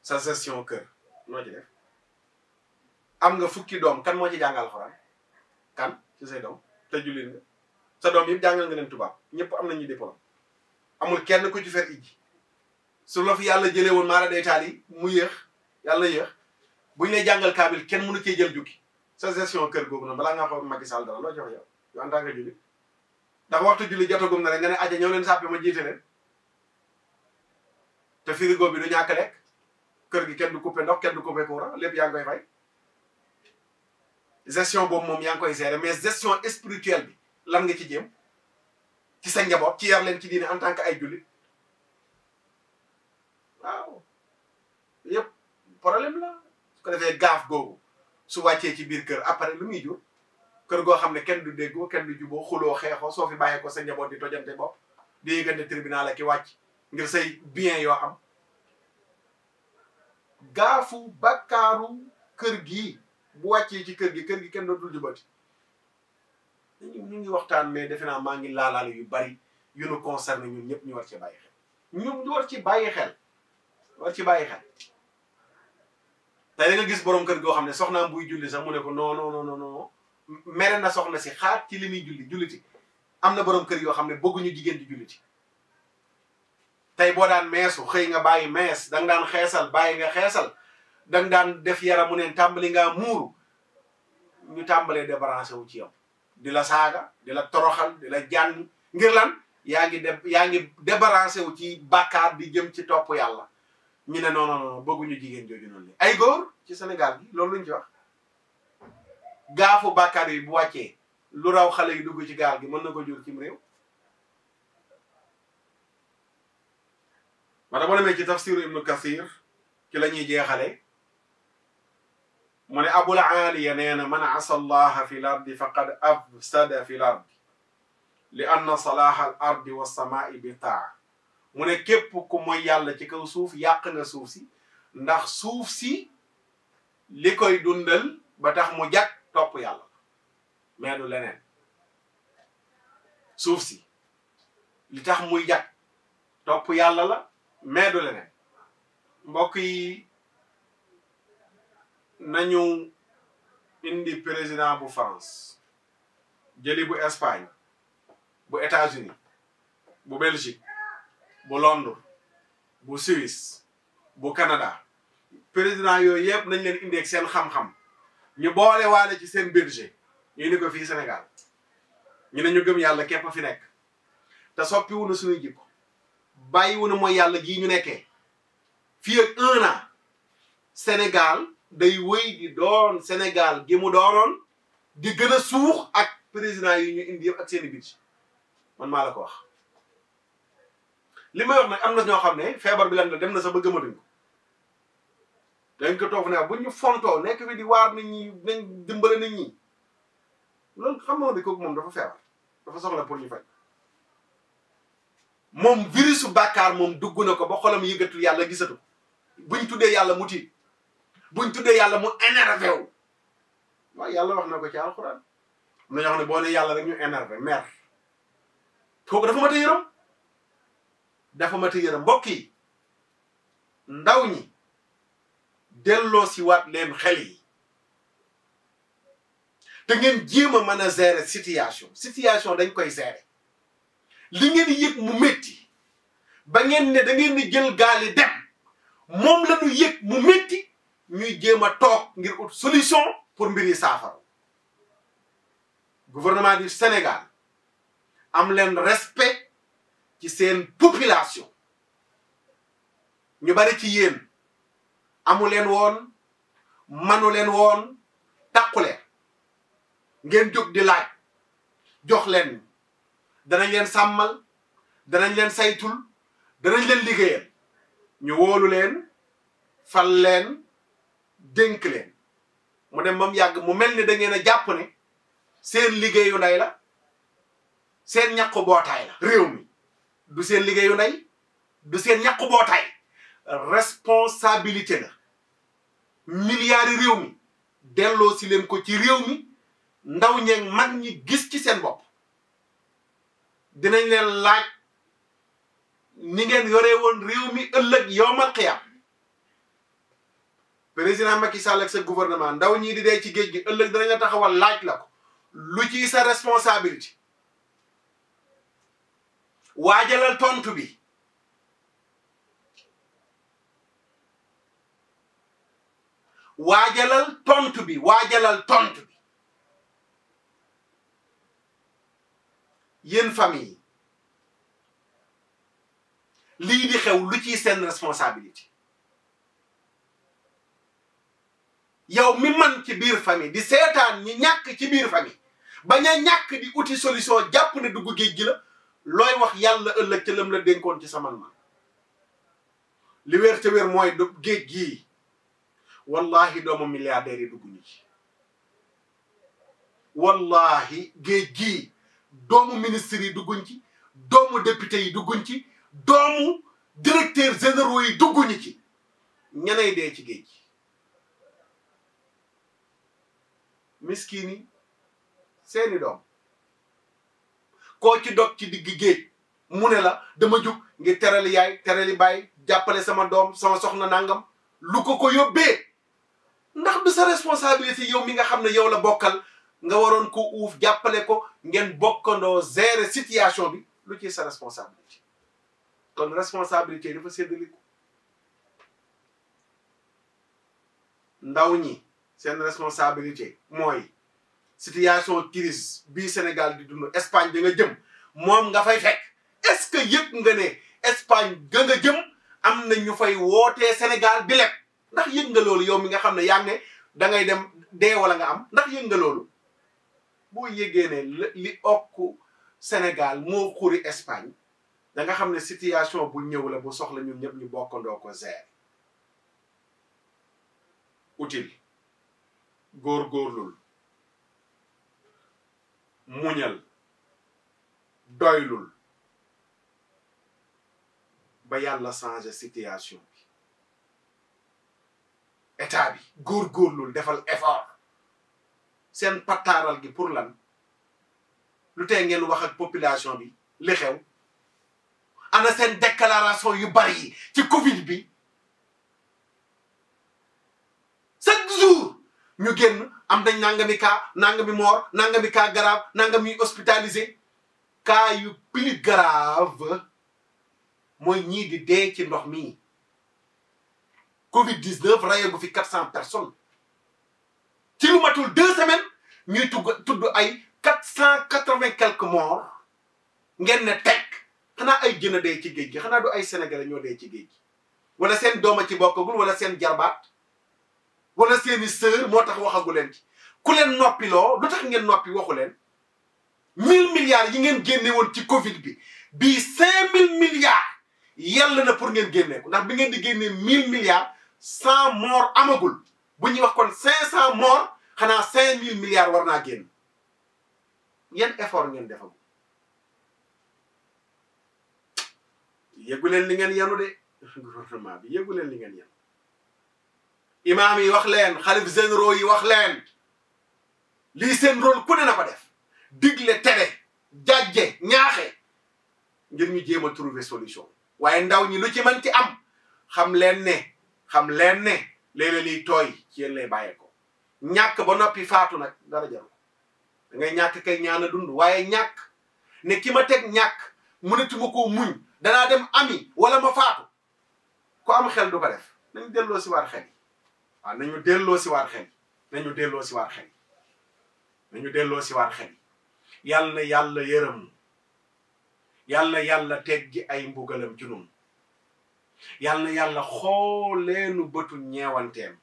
sa gestion kër noo ci def am nga fukki doom kan moo ci jàngal alxuraan kan ci say doom te jullit nga sa doom yëpp jàngal nga leen tubaab ñëpp am nañu diplôme amul kenn ku ci fer ijji su la fi yàlla jëlee woon maara day taal yi mu yéex yàlla yéex buñ lay jàngal kaamil kenn mënu cee jël jukki sa gestion kër googu noonu balaa ngaa xool Macky Sall dara loo jox yow en tant que jullit ndax waxtu julli jotagum na rek nga ne aja ñëw leen sàppi ma jiite leen te frigo bi du ñàkk lekk kër gi kenn du coupé ndox kenn du coupé courant lépp yaa ngi koy fay gestion boobu moom yaa ngi koy gérer mais gestion spirituelle bi lan nga ci jéem ci sa njaboot ci yar leen ci diine en tant que ay jullit waaw yëpp problème la su ko defee gaaf googu su wàccee ci biir kër après lu muy jur kër goo xam ne kenn du déggoo kenn du juboo xuloo xeexoo soo fi bàyyee ko sa njaboot di tojante bopp di yëgante tribunal ak i wàcc ngir say bien yoo am gaafu bakkaaru kër gi bu wàccee ci kër gi kenn dootul jubati ñu ngi waxtaan mais defe naa maa ngi laalaale yu bari yu nu concerné ñun ñëpp ñu war ci bàyyi xel ñu war ci bàyyi xel tey da nga gis borom kër goo xam ne soxnaam buy julli sax mu ne ko non mere na soxna si xaat ci li muy julliti am na borom kër yoo xam ne bëgguñu jigéen di julliti tey boo daan meesu xëy nga bàyyi mees da nga daan xeesal bàyyi nga xeesal da nga daan def yaramu neen tàmbali ngaa muuru ñu tàmbalee débranché wu ci yow di la saaga di la toroxal di la jànni ngir lan yaa ngi débarrassé wu ci bàkkaar di jëm ci topp yàlla ñu ne non bëgguñu jigéen jooju noonu ay góor ci Sénégal gi loolu lañ ci wax gaafu bàkkaar yi bu wàccee lu raw xale yi dugg ci gaal gi mën na ko jur cim réew ma dama demee ci tafsiru Ibnu Kathir ci la ñuy jeexale mu ne Abul Aliya nee na man asa allaha fi l ardi faqad afsada fi l ardi li anna salaha al ardi wa samaai bi taa mu ne képp ku mooy yàlla ci kaw suuf yàq nga suuf si ndax suuf si li koy dundal ba tax mu jag topp yàlla mais du leneen suuf si li tax muy jag topp yàlla la mais du leneen mbokk yi nañu indi président bu France jëli bu Espagne bu États-Unis bu Belgique bu Londres bu Suisse bu Canada président yooyu yëpp nañ leen indi ak seen xam-xam ñu boole waale ci seen budget ñu ni ko fii Sénégal ñu ne ñu gëm yàlla képp fi nekk te soppiwunu suñuy jikko bàyyiwunu mooy yàlla gii ñu nekkee fii ak 1 an Sénégal day wéy di doon Sénégal gi mu doonoon di gën a suux ak président yi ñu indi yëpp ak seeni budget man maa la ko wax li may wax nag am na ñoo xam ne feebar bi lan la dem na sax ba gëmatuñ ko dañ ko toog ne bu ñu fontoo nekk fi di waar nit ñi nañ dimbale nit ñi loolu xam nga kooku moom dafa feebar dafa soxla pour ñu faj moom virusu bàkkaar moom dugg na ko ba xolam yëgatul yàlla gisatu buñ tuddee yàlla mu tiit buñ tuddee yàlla mu énervé wu waaw yàlla wax na ko ci alxuraan am na ñoo xam ne boo ne yàlla rek ñu énervé mer kooku dafa mat a yërëm dafa mat a yërëm mbokk yi ndaw ñi delloo si waat leen xel yi te ngeen jéem a mën a gérer situation dañ koy gérer li ngeen yëg mu métti ba ngeen ne da ngeen di jël gaali dem moom la ñu yëg mu métti ñuy jéem a toog ngir ut solution pour mbir yi saafara gouvernement du Sénégal am leen respect ci seen population ñu bari ci yéen amu leen woon manu leen woon tàqu leen ngeen jóg di laaj jox leen danañ leen sàmmal danañ leen saytul danañ leen liggéeyal ñu wóolu leen fal leen dénk leen mu dem ba mu yàgg mu mel ni da ngeen a jàpp ne seen liggéeyu ndey la seen ñàkku bootaay la réew mi du seen liggéeyu ndey du seen ñàkku bootaay responsabilité la milliards yi réew mi delloo si leen ko ci réew mi ndaw ñeeg mag ñi gis ci seen bopp dinañ leen laaj ni ngeen yoree woon réew mi ëllëg yowmal qiyaam président Macky Sall ak sa gouvernement ndaw ñii di dee ci géej gi ëllëg danañ la taxawal laaj la ko lu ci sa responsabilité waajalal tontu bi waajalal tontu bi yéen famille lii di xew lu ciy seen responsabilité yow mi man ci biir famille di seetaan ñi ñàkk ci biir famille bañ a ñàkk di uti solution jàpp ne dugg géej gi la looy wax yàlla ëllëg ca lam la dénkoon ci sa man-man li wér te wér mooy géej gii wallahi doomu milliardaires yi dugguñu ci wallahi géej gii doomu ministres yi dugguñ ci doomu député yi dugguñ ci doomu directeurs généraux yi dugguñu ci ñenay dee ci géej gi miskin yi seeni doom koo ci dog ci digg géej mu ne la dama jug ngir terali yaay terali baay jàppale sama doom sama soxna nangam lu ko yóbbee ndax du sa responsabilité yow mi nga xam ne yow la bokkal nga waroon ko uuf jàppale ko ngeen bokkandoo gérer situation bi lu ci sa responsabilité kon responsabilité dafa séddaliku ndaw ñi seen responsabilité mooy situation crise bii Sénégal di dund Espagne da nga jëm moom nga fay fekk est-ce que yëg nga ne Espagne ga nga jëm am na ñu fay wootee Sénégal di leb ndax yëg nga loolu yow mi nga xam ne yaa ngi ne da ngay dem dee wala nga am ndax yëg nga loolu boo yëgee ne li okk Sénégal moo xuri Espagne da nga xam ne situation bu ñëw la bu soxla ñun ñëpp ñu bokkandoo ko gérer utile góorgóorlul muñal doylul ba yàlla changer situation bi état bi góorgóorlul defal effort seen pataaral gi pour lan lu tee ngeen wax ak population bi li xew ana seen déclaration yu bari yi ci Covid bi chaque jour ñu génn am dañ nangami cas nangami mort nangami cas grave nangami hospitalisé cas yu plus grave mooy ñii di dee ci ndox mi Covid 19 rayagu fi 400 personnes ci lu matul 2 semaines ñuy tudd ay 480 quelques morts ngeen ne teg xanaa ay jën a dee ci géej gi xanaa du ay sénégalais ñoo dee ci géej gi wala seen dooma ci bokkagul wala seen jarbaat wala seeni sœur moo tax waxagu leen ci ku leen noppiloo lu tax ngeen noppi waxu leen 1000 milliards yi ngeen génne woon ci Covid bi bii 5000 milliards yàlla na pour ngeen génne ko ndax bi ngeen di génne 1000 milliards 100 morts amagul bu ñuy wax kon 500 morts xanaa 5000 milliards war naa génn yan effort ngeen defagul yëgu leen li ngeen yanu de gouvernement bi yëgu leen li ngeen yanu imaam yi wax leen xalif généraux yi wax leen lii seen rôle ku ne na ko def digle tere jàjje ñaaxe ngir ñu jéem a trouver solution waaye ndaw ñi lu ci mën ci am xam leen ne léeg-léeg liy tooy ci yéen lay bàyyee ko ñàkk ba noppi faatu nag dara jaru da ngay ñàkk kay ñaan a dund waaye ñàkk ne ki ma teg ñàkk mënatuma koo muñ danaa dem ami wala ma faatu ku am xel du ko def nañu delloo si waat xel yi waaw nañu delloo si waat xel yi nañu delloo si waat xel yi nañu delloo si waat xel yi yàlla na yàlla yërëm yàlla na yàlla teggi ay mbugalam ci nun yàlla na yàlla xooleenu bëtu ñeewanteem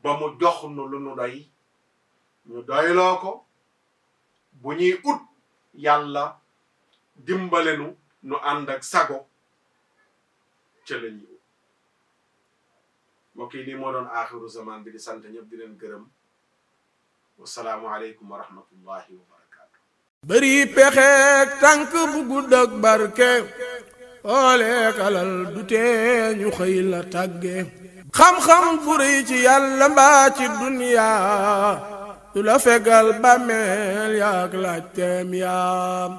ba mu jox nu lu nu doy ñu doyloo ko bu ñuy ut yàlla dimbalenu nu ànd ak sago ca la ñuy ut mbokk yi lii moo doon aaxiru zaman bi di sant ñëpp di leen gërëm wasalaamu aleykum wa rahmatullahi wa barakaatu. bëri pexeek tànk bu gudd ak barke ooleek alal du tee ñu xëy la tàgge xam-xam bu rëy ci yàlla mbaa ci duniyaa du la fegal bàmmeel yaak laaj teem yaam